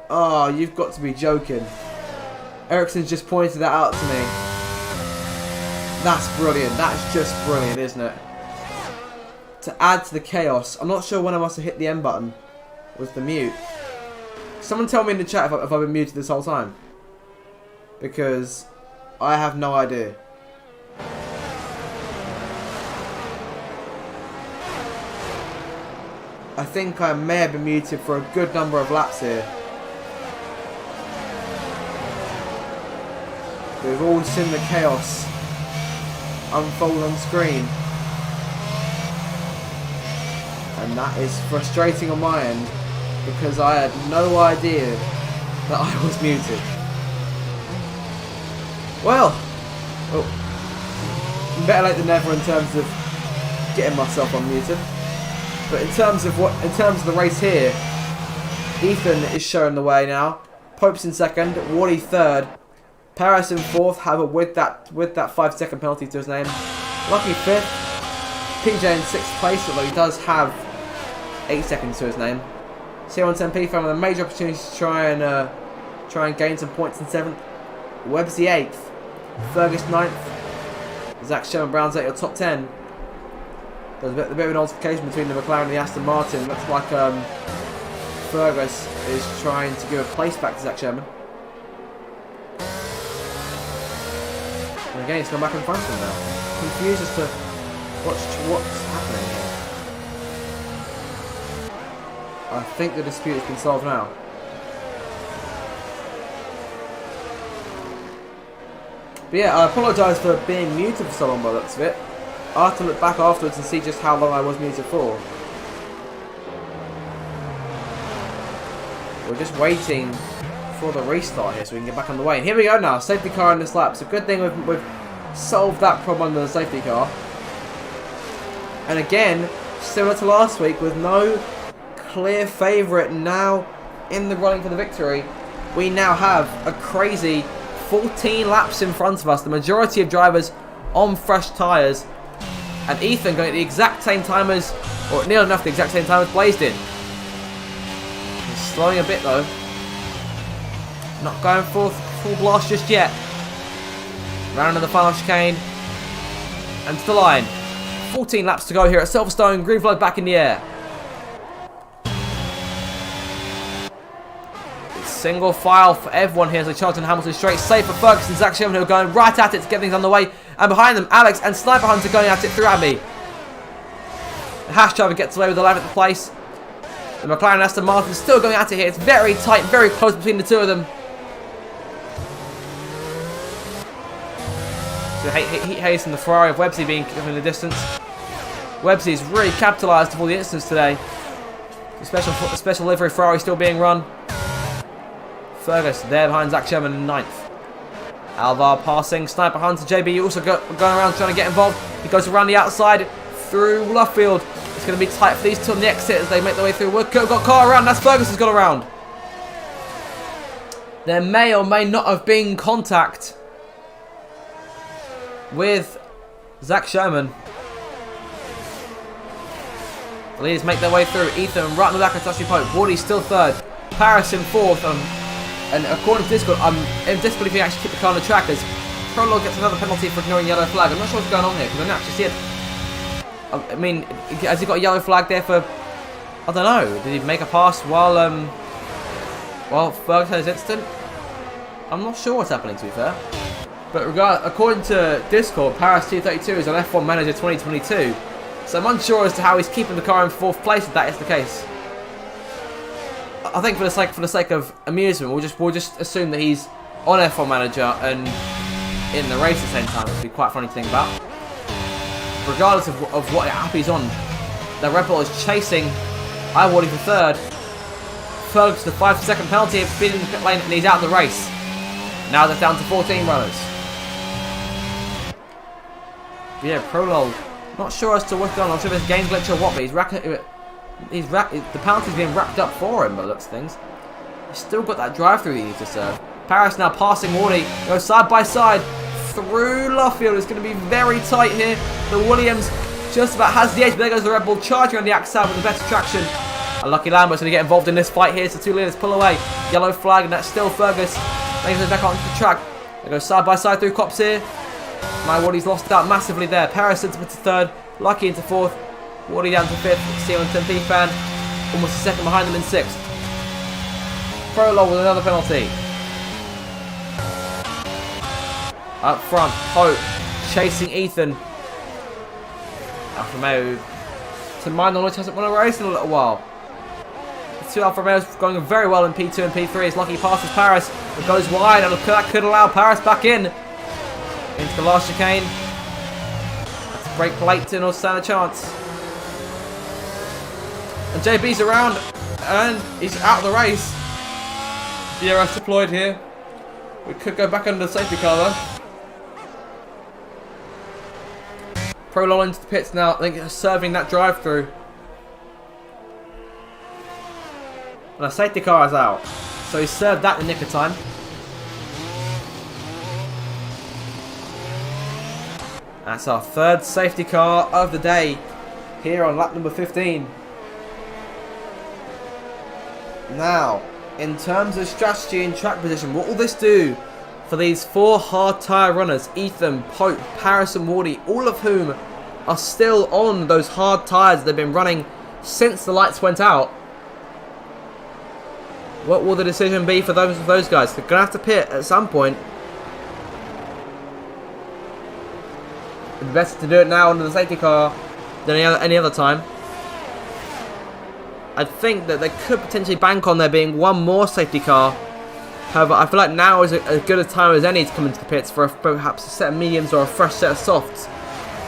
Oh, you've got to be joking. Ericsson's just pointed that out to me. That's brilliant. That's just brilliant, isn't it? To add to the chaos. I'm not sure when I must have hit the M button with the mute. Someone tell me in the chat if I've been muted this whole time. Because I have no idea. I think I may have been muted for a good number of laps here. We've all seen the chaos unfold on screen. And that is frustrating on my end because I had no idea that I was muted. Well, better late than never in terms of getting myself unmuted. But in terms of the race here, Ethan is showing the way now. Pope's in second, Wardy third, Paris in fourth. However, with that 5-second penalty to his name, Lucky fifth, PJ in sixth place, although he does have 8 seconds to his name. C110P found a major opportunity to try and gain some points in seventh. Webbsy eighth, Fergus ninth, Zach Sherman Brown's at your top 10. There's a bit of an altercation between the McLaren and the Aston Martin. Looks like Fergus is trying to give a place back to Zach Sherman. And again, he's gone back in front of him now. Confused as to what's happening here. I think the dispute has been solved now. But yeah, I apologise for being muted for so long by the looks of it. I'll have to look back afterwards and see just how long I was muted for. We're just waiting for the restart here so we can get back on the way. And here we go now, safety car in this lap. So good thing we've solved that problem under the safety car. And again, similar to last week, with no clear favourite now in the running for the victory, we now have a crazy 14 laps in front of us. The majority of drivers on fresh tyres. And Ethan going at the exact same time as, or near enough the exact same time as Blaisdell. He's slowing a bit though. Not going full blast just yet. Round in the final chicane. And to the line. 14 laps to go here at Silverstone. Green flag back in the air. Single file for everyone here as they charge on Hamilton straight. Safe for Ferguson and Zach Sherman, who are going right at it to get things underway. And behind them, Alex and Sniper Hunter going at it through Abbey. The Hash driver gets away with the 11th place. The McLaren and Aston Martin still going at it here. It's very tight, very close between the two of them. So Heat Hayes and the Ferrari of Webbsy being given the distance. Webbsy's really capitalised of all the incidents today. The special livery Ferrari still being run. Fergus there behind Zach Sherman in 9th. Alvar passing, Sniper Hunter, JB also going around trying to get involved. He goes around the outside through Luffield. It's going to be tight for these two on the exit as they make their way through. We've got car around, that's Fergus has gone around. There may or may not have been contact with Zach Sherman. The leaders make their way through. Ethan right in the back of Tashi Pope. Wardy's still third. Paris in fourth. And according to Discord, I'm in disbelief he actually keep the car on the track as Prologue gets another penalty for ignoring yellow flag. I'm not sure what's going on here because I didn't actually see it. I mean, has he got a yellow flag there for... I don't know. Did he make a pass while Fergus had his incident? I'm not sure what's happening, to be fair. But according to Discord, Paris 232 is on F1 Manager 2022. So I'm unsure as to how he's keeping the car in fourth place if that is the case. I think for the sake of amusement, we'll just assume that he's on F1 Manager and in the race at the same time. It'd be quite funny to think about. Regardless of what app he's on, the Red Bull is chasing Iwardy for third. Fergus the 5-second penalty of speeding in the pit lane, and he's out of the race. Now they're down to 14 runners. But yeah, Prologue. Not sure as to what's going on. I'm sure there's game glitch or what, but the penalty's being wrapped up for him by the looks of things. He's still got that drive-through he needs to serve. Paris now passing Wardy. Goes side by side through Luffield. It's going to be very tight here. The Williams just about has the edge. But there goes the Red Bull charging on the outside with the better traction. And Lucky Lambo's going to get involved in this fight here. So two leaders pull away. Yellow flag, and that's still Fergus. Makes it back onto the track. They go side by side through Copse here. My Wardy's lost out massively there. Paris into third. Lucky into fourth. Wardy down to fifth. Seal and Tempe fan almost a second behind them in sixth. Prologue with another penalty. Up front, Pope chasing Ethan. Alfa Romeo, to my knowledge, hasn't won a race in a little while. The two Alfa Romeos going very well in P2 and P3 as Lucky passes Paris. It goes wide, and that could allow Paris back in. Into the last chicane. That's a break Clayton or stand a chance. And JB's around, and he's out of the race. DRS deployed here. We could go back under the safety car though. Prolol into the pits now. I think serving that drive through. And the safety car is out. So he served that in the nick of time. That's our third safety car of the day here on lap number 15. Now, in terms of strategy and track position, what will this do for these four hard tyre runners? Ethan, Pope, Paris and Wardy, all of whom are still on those hard tyres they've been running since the lights went out. What will the decision be for those guys? They're going to have to pit at some point. It's better to do it now under the safety car than any other time. I think that they could potentially bank on there being one more safety car. However, I feel like now is as good a time as any to come into the pits for perhaps a set of mediums or a fresh set of softs.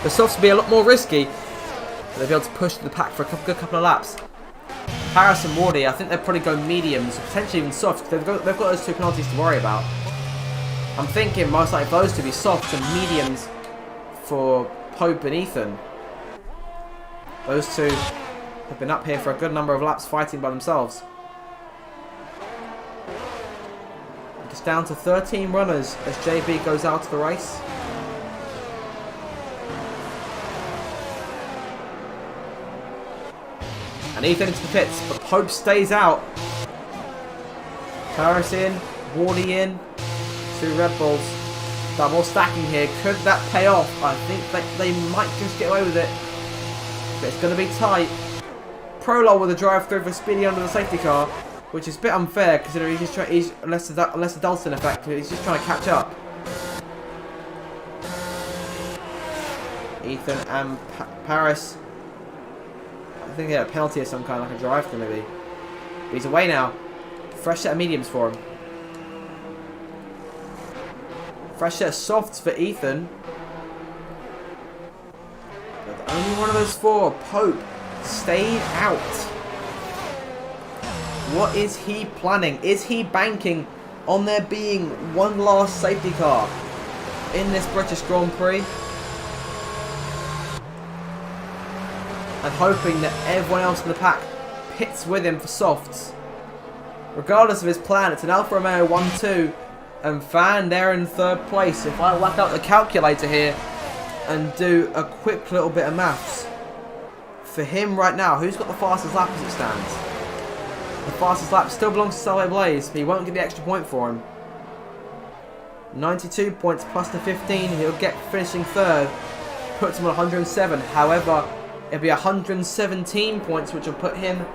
The softs will be a lot more risky, but they'll be able to push the pack for a good couple of laps. Paris and Wardy, I think they'll probably go mediums, potentially even softs, because they've got those two penalties to worry about. I'm thinking most likely those to be softs and mediums for Pope and Ethan. Those two have been up here for a good number of laps fighting by themselves. It's down to 13 runners as JB goes out of the race. And Ethan into the pits, but Pope stays out. Paris in, Wardy in, two Red Bulls. Double stacking here. Could that pay off? I think that they might just get away with it. But it's going to be tight. Prologue with a drive through for Speedy under the safety car, which is a bit unfair considering he's just unless the Dalton effect, he's just trying to catch up. Ethan and Paris. I think they had a penalty of some kind, like a drive through maybe. But he's away now. Fresh set of mediums for him. Fresh set of softs for Ethan. But only one of those four, Pope, stayed out. What is he planning? Is he banking on there being one last safety car in this British Grand Prix? And hoping that everyone else in the pack pits with him for softs. Regardless of his plan, it's an Alfa Romeo 1-2 and Fan there in third place. If I whack out the calculator here and do a quick little bit of maths. For him right now, who's got the fastest lap as it stands? The fastest lap still belongs to Salve Blaze, but he won't get the extra point for him. 92 points plus the 15 he'll get finishing third. Puts him on 107. However, it'll be 117 points, which will put him,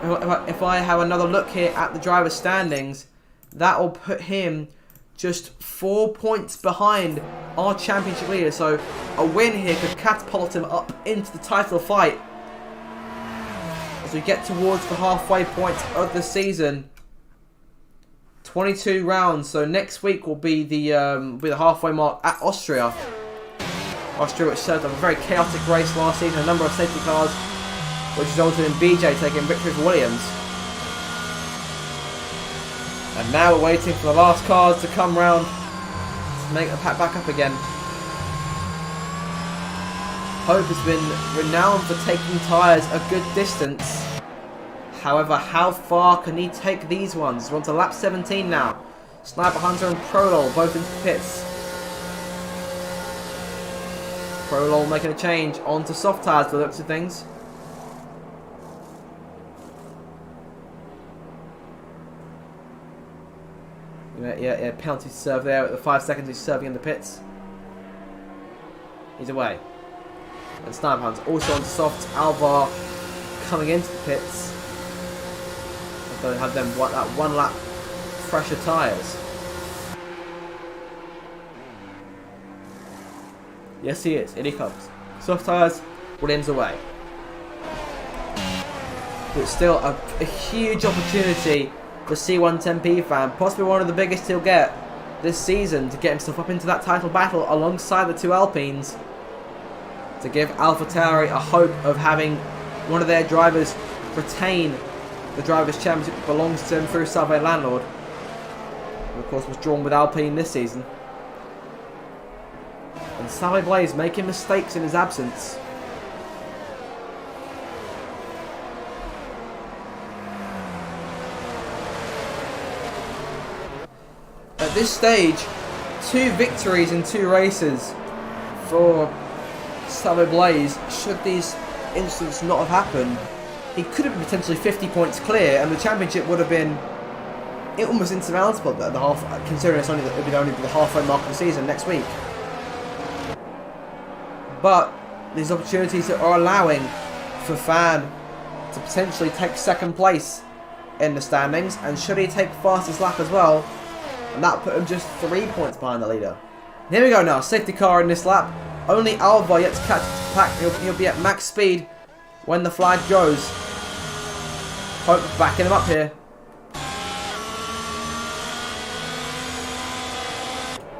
if I have another look here at the driver's standings, that will put him just 4 points behind our championship leader. So a win here could catapult him up into the title fight as we get towards the halfway point of the season. 22 rounds, so next week will be the halfway mark at Austria. Austria, which served up a very chaotic race last season, a number of safety cars, which resulted in BJ taking victory for Williams. And now we're waiting for the last cars to come round to make the pack back up again. Pope has been renowned for taking tyres a good distance. However, how far can he take these ones? We're on to lap 17 now. Sniper Hunter and Prolol both into the pits. Prolol making a change onto soft tyres for the looks of things. Yeah, penalty to serve there at the 5 seconds he's serving in the pits. He's away. And Sniperhound's also on soft. Alvar coming into the pits. They're going to have them that 1 lap fresher tyres. Yes, he is. In he comes. Soft tyres. Williams away. But still a huge opportunity for C110P fan, possibly one of the biggest he'll get this season, to get himself up into that title battle alongside the 2 Alpines, to give AlphaTauri a hope of having one of their drivers retain the Drivers' Championship that belongs to him through Salve Landlord, who of course was drawn with Alpine this season. And Salve Blaze making mistakes in his absence. At this stage, 2 victories in 2 races for Salve Blaze. Should these incidents not have happened, he could have been potentially 50 points clear, and the championship would have been almost insurmountable at the half, considering it would only be the halfway mark of the season next week. But these opportunities are allowing for Fan to potentially take 2nd place in the standings, and should he take fastest lap as well, and that put him just 3 points behind the leader. And here we go now, safety car in this lap. Only Alvar yet to catch the pack. He'll be at max speed when the flag goes. Hope backing him up here.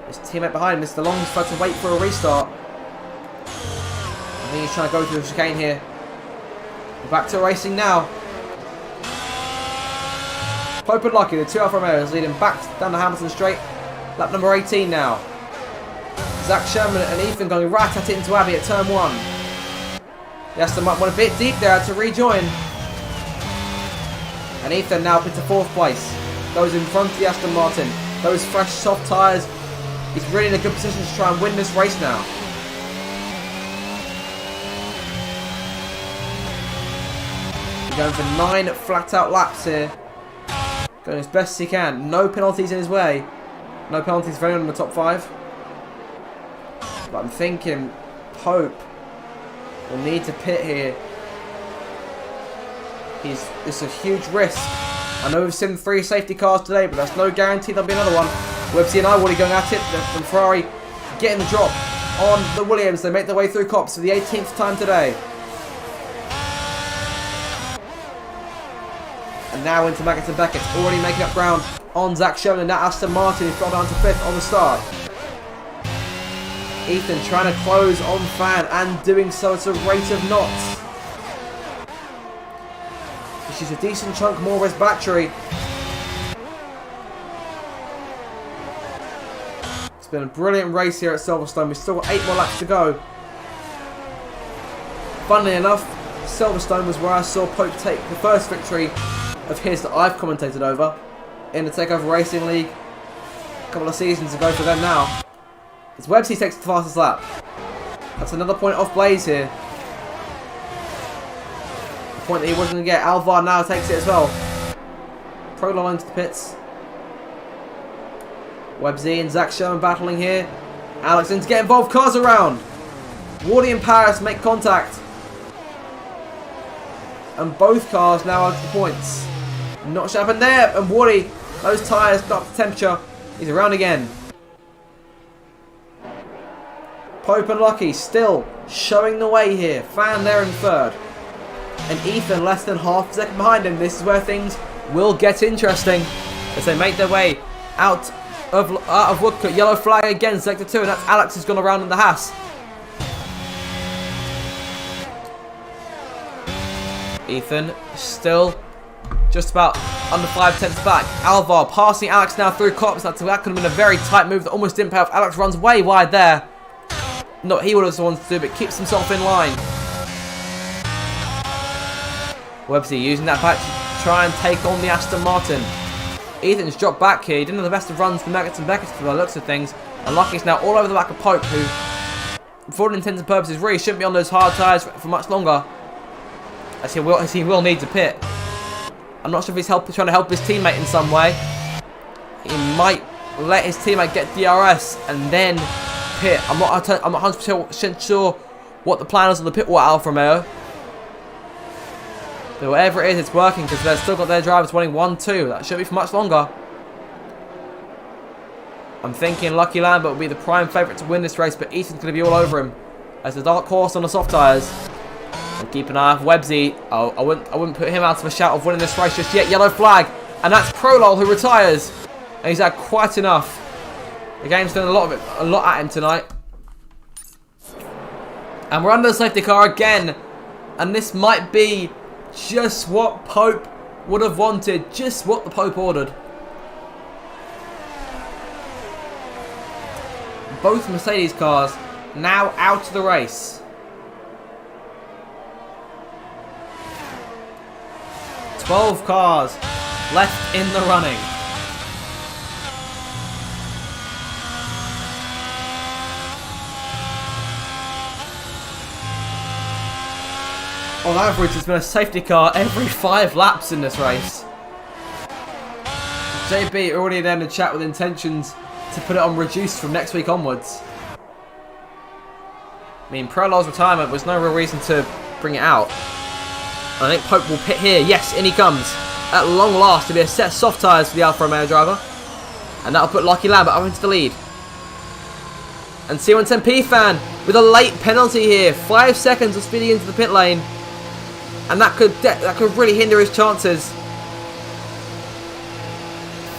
His teammate behind, Mr. Long's tried to wait for a restart. I think he's trying to go through the chicane here. We're back to racing now. Pope and Lucky, the 2 Alfa Romeos, leading back down the Hamilton straight. Lap number 18 now. Zach Sherman and Ethan going right at it into Abbey at turn 1. The Aston Martin went a bit deep there to rejoin. And Ethan now up into 4th place. Goes in front of the Aston Martin. Those fresh soft tyres. He's really in a good position to try and win this race now. He's going for 9 flat out laps here. Going as best as he can. No penalties in his way. No penalties for anyone in the top 5. But I'm thinking Pope will need to pit here. It's a huge risk. I know we've seen 3 safety cars today, but that's no guarantee there'll be another one. Websy and Iwally going at it, and Ferrari getting the drop on the Williams. They make their way through Copse for the 18th time today. And now into Maggotts and Beckett, already making up ground on Zach Sherman and that Aston Martin, who fell down to 5th on the start. Ethan trying to close on Fan, and doing so at a rate of knots. She's a decent chunk more of his battery. It's been a brilliant race here at Silverstone. We've still got 8 more laps to go. Funnily enough, Silverstone was where I saw Pope take the first victory of his that I've commentated over in the Takeover Racing League a couple of seasons ago for them now. It's Websy takes the fastest lap. That's another point off Blaze here. The point that he wasn't going to get. Alvar now takes it as well. Prolol into the pits. Websy and Zach Sherman battling here. Alex in to get involved. Cars around. Wardy and Paris make contact. And both cars now out to the points. Not sure happened there. And Wardy, those tyres got up the temperature. He's around again. Pope and Lucky still showing the way here. Fan there in 3rd. And Ethan less than half a second behind him. This is where things will get interesting as they make their way out of Woodcote. Yellow flag again, sector 2, and that's Alex who's gone around in the Haas. Ethan still just about under 5 tenths back. Alvar passing Alex now through Copse. That could have been a very tight move that almost didn't pay off. Alex runs way wide there. Not he would have wanted to do, but keeps himself in line. Websy using that patch to try and take on the Aston Martin. Ethan's dropped back here. He didn't have the best of runs for Maggotts and Beckett for the looks of things. And Lucky's now all over the back of Pope, who for all intents and purposes, really shouldn't be on those hard tyres for much longer. As he will need to pit. I'm not sure if he's trying to help his teammate in some way. He might let his teammate get DRS and then pit. I'm not 100% sure what the plan is on the pit wall, Alfa Romeo. But whatever it is, it's working because they've still got their drivers running 1-2. That shouldn't be for much longer. I'm thinking Lucky Lambert will be the prime favourite to win this race, but Ethan's going to be all over him as the dark horse on the soft tyres. And keep an eye on Websy. Oh, I wouldn't put him out of a shout of winning this race just yet. Yellow flag, and that's Prolol who retires. And he's had quite enough. The game's done a lot at him tonight. And we're under the safety car again, and this might be just what Pope would have wanted, just what the Pope ordered. Both Mercedes cars now out of the race. 12 cars left in the running. On average, there's been a safety car every 5 laps in this race. JB already there in the chat with intentions to put it on reduced from next week onwards. I mean, Prolol's retirement was no real reason to bring it out. I think Pope will pit here. Yes, in he comes. At long last, to be a set of soft tyres for the Alfa Romeo driver. And that'll put Lucky Lambert up into the lead. And C110P fan with a late penalty here. 5 seconds of speeding into the pit lane. And that could really hinder his chances.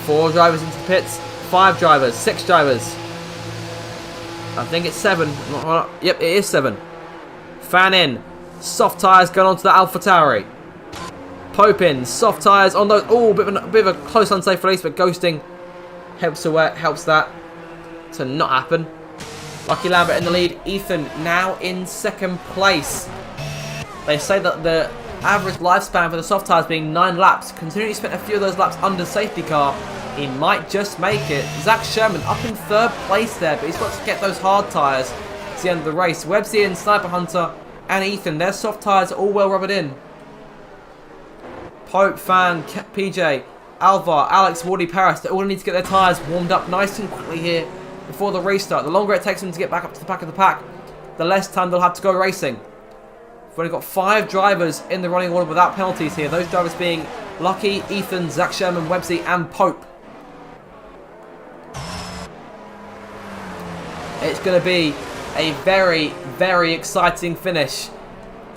4 drivers into the pits. 5 drivers. 6 drivers. I think it's 7. Yep, it is 7. Fan in. Soft tyres going onto the AlphaTauri. Pope in. Soft tyres on those. Oh, bit of a close unsafe release, but ghosting helps that to not happen. Lucky Lambert in the lead. Ethan now in 2nd place. They say that the average lifespan for the soft tyres being 9 laps. Considering he spent a few of those laps under safety car, he might just make it. Zach Sherman up in 3rd place there, but he's got to get those hard tyres to the end of the race. Websy and Sniper Hunter and Ethan, their soft tyres are all well rubbered in. Pope, Fan, PJ, Alvar, Alex, Wardy, Paris, they all need to get their tyres warmed up nice and quickly here before the restart. The longer it takes them to get back up to the back of the pack, the less time they'll have to go racing. We've only got 5 drivers in the running order without penalties here. Those drivers being Lucky, Ethan, Zach Sherman, Websy and Pope. It's going to be a very, very exciting finish.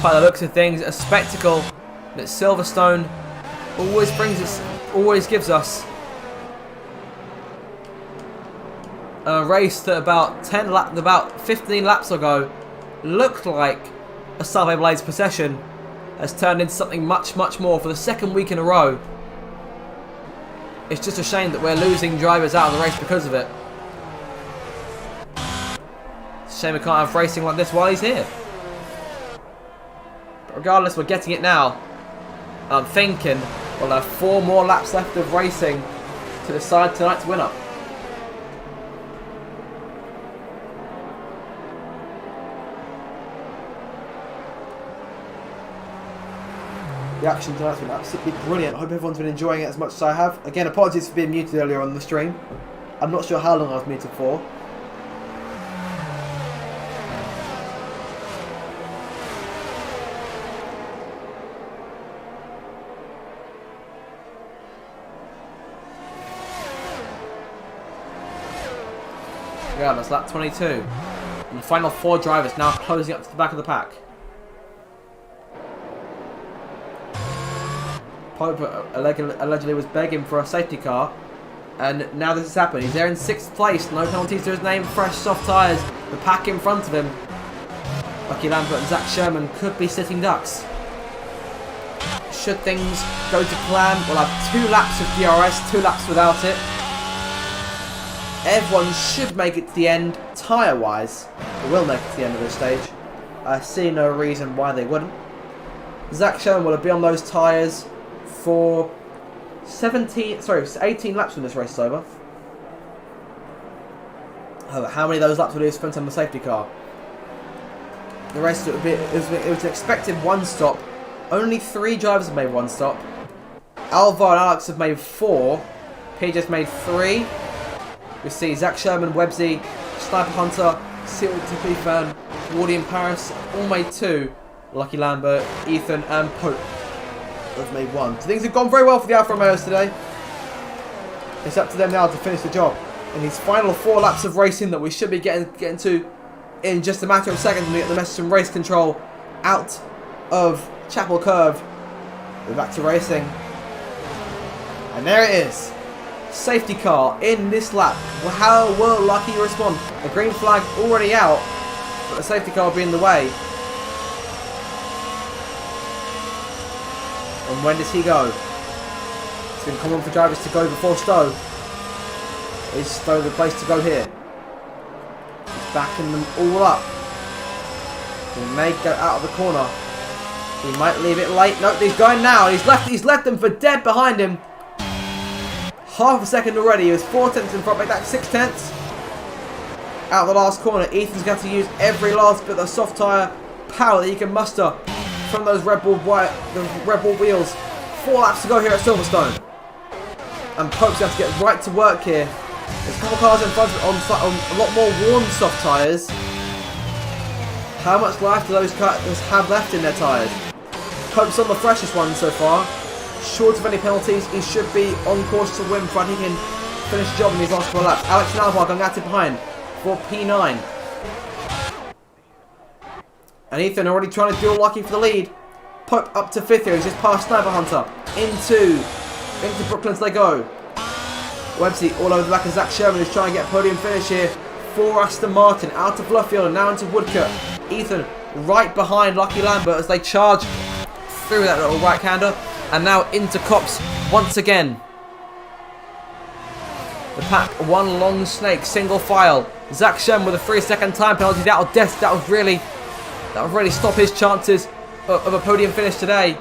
By the looks of things, a spectacle that Silverstone always gives us. A race that about 15 laps ago looked like a Salve Blades possession has turned into something much, much more for the 2nd week in a row. It's just a shame that we're losing drivers out of the race because of it. Shame we can't have racing like this while he's here. But regardless, we're getting it now. And I'm thinking we'll have 4 more laps left of racing to decide tonight's winner. The action tonight's been absolutely brilliant. I hope everyone's been enjoying it as much as I have. Again, apologies for being muted earlier on the stream. I'm not sure how long I was muted for. Yeah, that's lap 22. And the final 4 drivers now closing up to the back of the pack. Pope allegedly was begging for a safety car, and now this has happened. He's there in 6th place, no penalties to his name, fresh soft tyres, the pack in front of him. Lucky Lambert and Zach Sherman could be sitting ducks. Should things go to plan, we'll have 2 laps of DRS, 2 laps without it. Everyone should make it to the end, tyre-wise. They will make it to the end of this stage. I see no reason why they wouldn't. Zach Sherman will be on those tyres for 18 laps when this race is over. How many of those laps will he have spent on the safety car? The rest it was an expected one stop. Only 3 drivers have made one stop. Alvar and Alex have made 4. PJ's made 3. We see Zach Sherman, Websy, Sniper Hunter, Seal TP Fan, Wardy and Paris all made 2. Lucky Lambert, Ethan and Pope have made 1. So things have gone very well for the Alfa Romeos today. It's up to them now to finish the job. In these final 4 laps of racing that we should be getting to in just a matter of seconds when we get the message from race control out of Chapel Curve. We're back to racing. And there it is. Safety car in this lap. Well, how will Lucky respond? The green flag already out, but the safety car will be in the way. And when does he go? It's been common for drivers to go before Stowe. Is Stowe the place to go here? He's backing them all up. He may go out of the corner. He might leave it late. Nope, he's going now. He's left them for dead behind him. Half a second already. He was 4 tenths in front, make that 6 tenths. Out of the last corner, Ethan's going to use every last bit of soft tyre power that he can muster from those Red Bull wheels. 4 laps to go here at Silverstone. And Pope's going to get right to work here. There's a couple cars in front on a lot more worn soft tyres. How much life do those cars have left in their tyres? Pope's on the freshest one so far. Short of any penalties, he should be on course to win, but he can finish the job in these last 4 laps. Alex and Alvar going at it behind for P9. And Ethan already trying to duel Lucky for the lead. Pope up to 5th here. He's just past Sniper Hunter. Into Brooklands they go. Websy all over the back of Zach Sherman, who's trying to get a podium finish here for Aston Martin. Out of Luffield and now into Woodcote. Ethan right behind Lucky Lambert as they charge through that little right-hander. And now into Copse once again. The pack, one long snake, single file. Zach Sherman with a 3-second time penalty. That would really stop his chances of a podium finish today.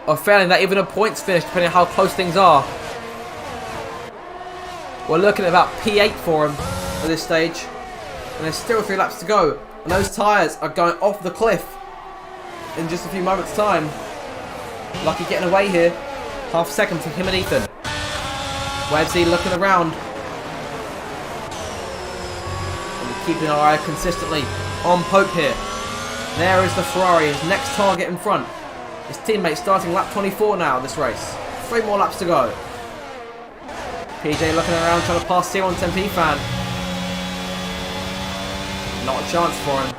Or failing that, even a points finish, depending on how close things are. We're looking at about P8 for him at this stage. And there's still 3 laps to go. And those tyres are going off the cliff in just a few moments' time. Lucky getting away here. Half a second for him and Ethan. Websy looking around. And we're keeping our eye consistently on Pope here. There is the Ferrari, his next target in front. His teammate starting lap 24 now this race. 3 more laps to go. PJ looking around trying to pass C110P fan. Not a chance for him.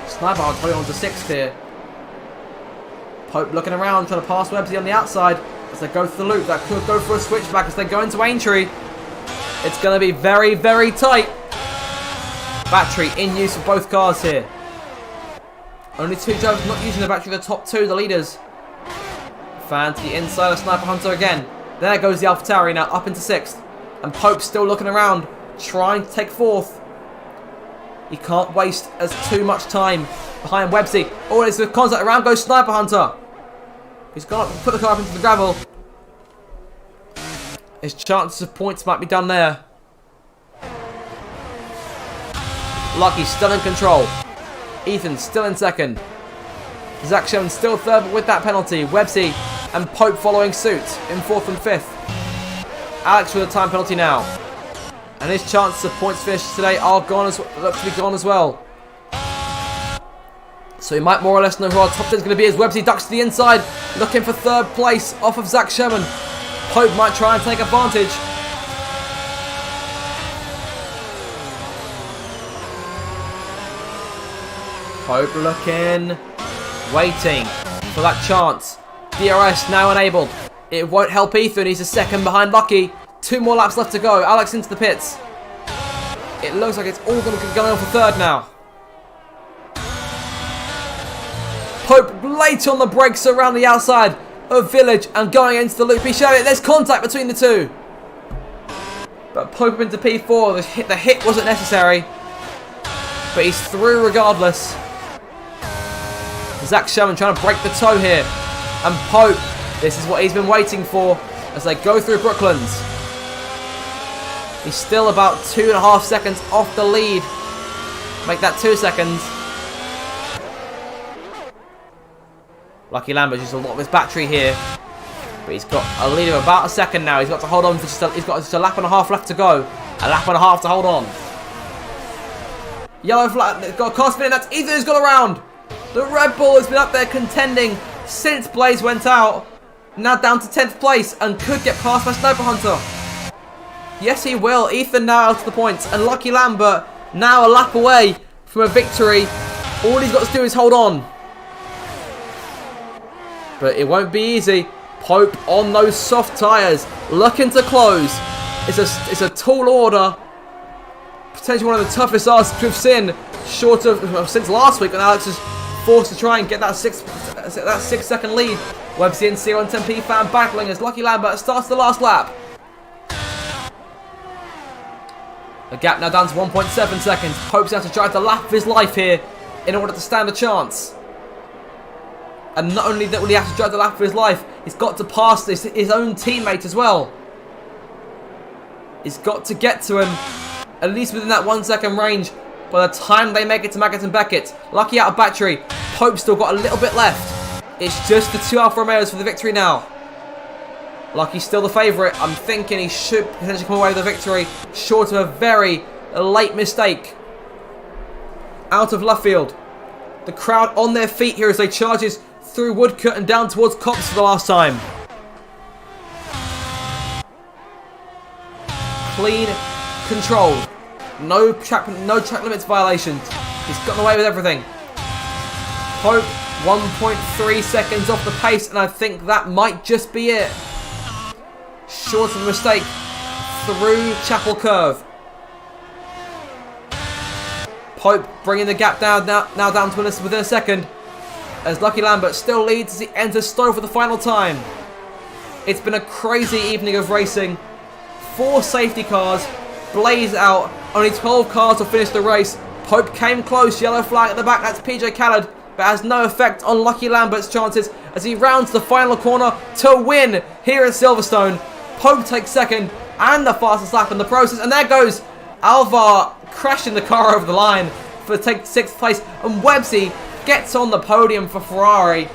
Sniper I'll tell you on to 6th here. Pope looking around trying to pass Websy on the outside as they go through the loop. That could go for a switchback as they go into Aintree. It's going to be very, very tight. Battery in use for both cars here. Only 2 drivers not using the battery, the top 2, the leaders. Fan to the inside of Sniper Hunter again. There goes the AlphaTauri now up into 6th. And Pope still looking around, trying to take 4th. He can't waste as too much time behind Websy. Oh, there's the contact. Around goes Sniper Hunter. He's gone up and put the car up into the gravel. His chances of points might be done there. Lucky still in control. Ethan still in 2nd. Zach Sherman still 3rd, but with that penalty. Websy and Pope following suit in 4th and 5th. Alex with a time penalty now. And his chances of points finish today are gone look to be gone as well. So he might more or less know who our top 10 is going to be as Websy ducks to the inside, looking for 3rd place off of Zach Sherman. Pope might try and take advantage. Pope looking, waiting for that chance. DRS now enabled. It won't help Ethan, he's a 2nd behind Lucky. 2 more laps left to go. Alex into the pits. It looks like it's all going to go on for 3rd now. Pope late on the brakes around the outside of Village and going into the loop. He showed it. There's contact between the 2. But Pope into P4. The hit wasn't necessary. But he's through regardless. Zach Sherman trying to break the toe here. And Pope, this is what he's been waiting for as they go through Brooklands. He's still about 2.5 seconds off the lead Make that 2 seconds. Lucky Lambert's used a lot of his battery here. But he's got a lead of about a second now. He's got to hold on for he's got just a lap and a half left to go. A lap and a half to hold on. Yellow flag, got a car spinning. That's Ethan who's got around. The Red Bull has been up there contending since Blaze went out. Now down to 10th place and could get past by Sniper Hunter. Yes, he will. Ethan now out of the points. And Lucky Lambert now a lap away from a victory. All he's got to do is hold on. But it won't be easy. Pope on those soft tyres, looking to close. It's a tall order. Potentially one of the toughest asks we've seen, short of since last week when Alex was forced to try and get that 6 second lead. Websy and C110P fan battling as Lucky Lambert starts the last lap. The gap now down to 1.7 seconds. Pope's going to try the lap of his life here in order to stand a chance. And not only that will he have to drive the lap of his life, he's got to pass his own teammate as well. He's got to get to him, at least within that 1 second range, by the time they make it to Maggott and Beckett. Lucky out of battery. Pope's still got a little bit left. It's just the 2 Alfa Romeos for the victory now. Lucky's still the favourite. I'm thinking he should potentially come away with the victory, short of a very late mistake. Out of left field. The crowd on their feet here as they charges through Woodcut and down towards Cops for the last time. Clean, controlled. No track limits violations. He's gotten away with everything. Pope 1.3 seconds off the pace, and I think that might just be it. Short of a mistake through Chapel Curve. Pope bringing the gap down now down to within a second. As Lucky Lambert still leads as he enters Stowe for the final time. It's been a crazy evening of racing. 4 safety cars, Blaze out, only 12 cars to finish the race. Pope came close, yellow flag at the back, that's PJ Khaled, but has no effect on Lucky Lambert's chances as he rounds the final corner to win here at Silverstone. Pope takes second and the fastest lap in the process, and there goes Alvar crashing the car over the line for take 6th place, and Websy gets on the podium for Ferrari.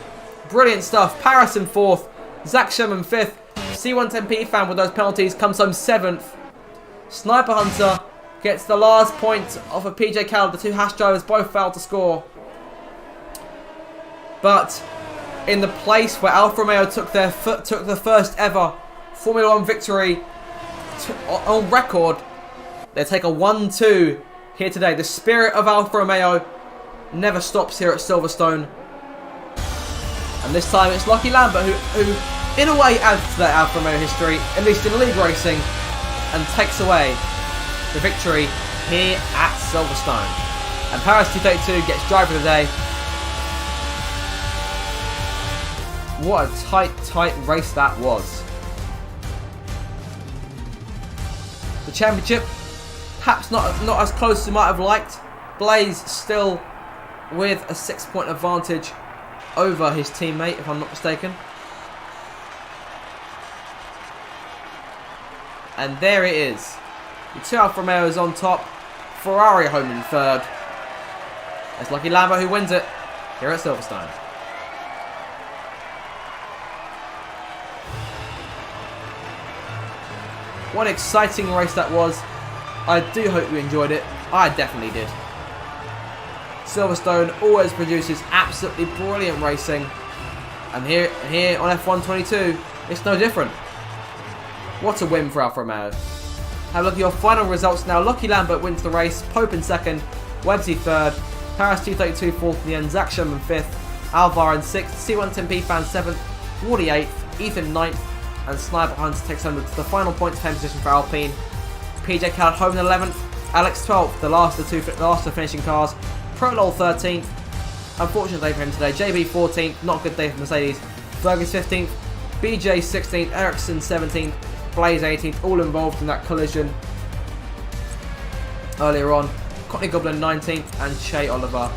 Brilliant stuff. Paris in 4th, Zach Sherman 5th, C110P fan with those penalties comes home 7th. Sniper Hunter gets the last point off of PJ Khaled. The 2 Haas drivers both failed to score. But in the place where Alfa Romeo took the first ever Formula 1 victory on record, they take a 1-2 here today. The spirit of Alfa Romeo never stops here at Silverstone. And this time it's Lucky Lambert who in a way adds to that Alfa Romeo history, at least in league racing, and takes away the victory here at Silverstone. And Paris 232 gets driver of the day. What a tight race that was. The championship, perhaps not as close as we might have liked. Blaze still with a 6-point advantage over his teammate, if I'm not mistaken. And there it is. The 2 Alfa Romeos on top. Ferrari home in 3rd. It's Lucky Lambert who wins it here at Silverstone. What an exciting race that was. I do hope you enjoyed it. I definitely did. Silverstone always produces absolutely brilliant racing. And here on F1 22, it's no different. What a win for Alfa Romeo. Have a look at your final results now. Lucky Lambert wins the race. Pope in 2nd. Websy 3rd. Paris 232 4th in the end. Zach Sherman 5th. Alvar in 6th. C110P fan 7th. Wardy 8th. Ethan 9th. And Sniper Hunter takes home the final points 10 position for Alpine. PJ Khaled home in 11th. Alex 12th. The last of the finishing cars. Prolol 13th. Unfortunate day for him today. JB 14th. Not a good day for Mercedes. Fergus 15th. BJ 16th. Ericsson 17th. Blaze 18th, all involved in that collision earlier on. Courtney Goblin 19th, and Shea Oliver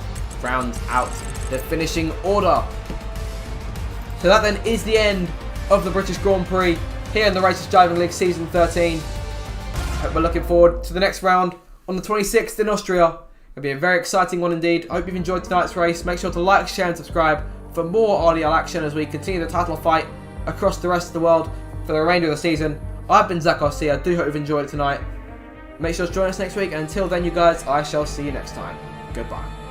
rounds out the finishing order. So that then is the end of the British Grand Prix here in the Racers Driving League Season 13. Hope we're looking forward to the next round on the 26th in Austria. It'll be a very exciting one indeed. I hope you've enjoyed tonight's race. Make sure to like, share and subscribe for more RDL action as we continue the title fight across the rest of the world for the remainder of the season. I've been Zach Garcia. I do hope you've enjoyed it tonight. Make sure to join us next week, and until then, you guys, I shall see you next time. Goodbye.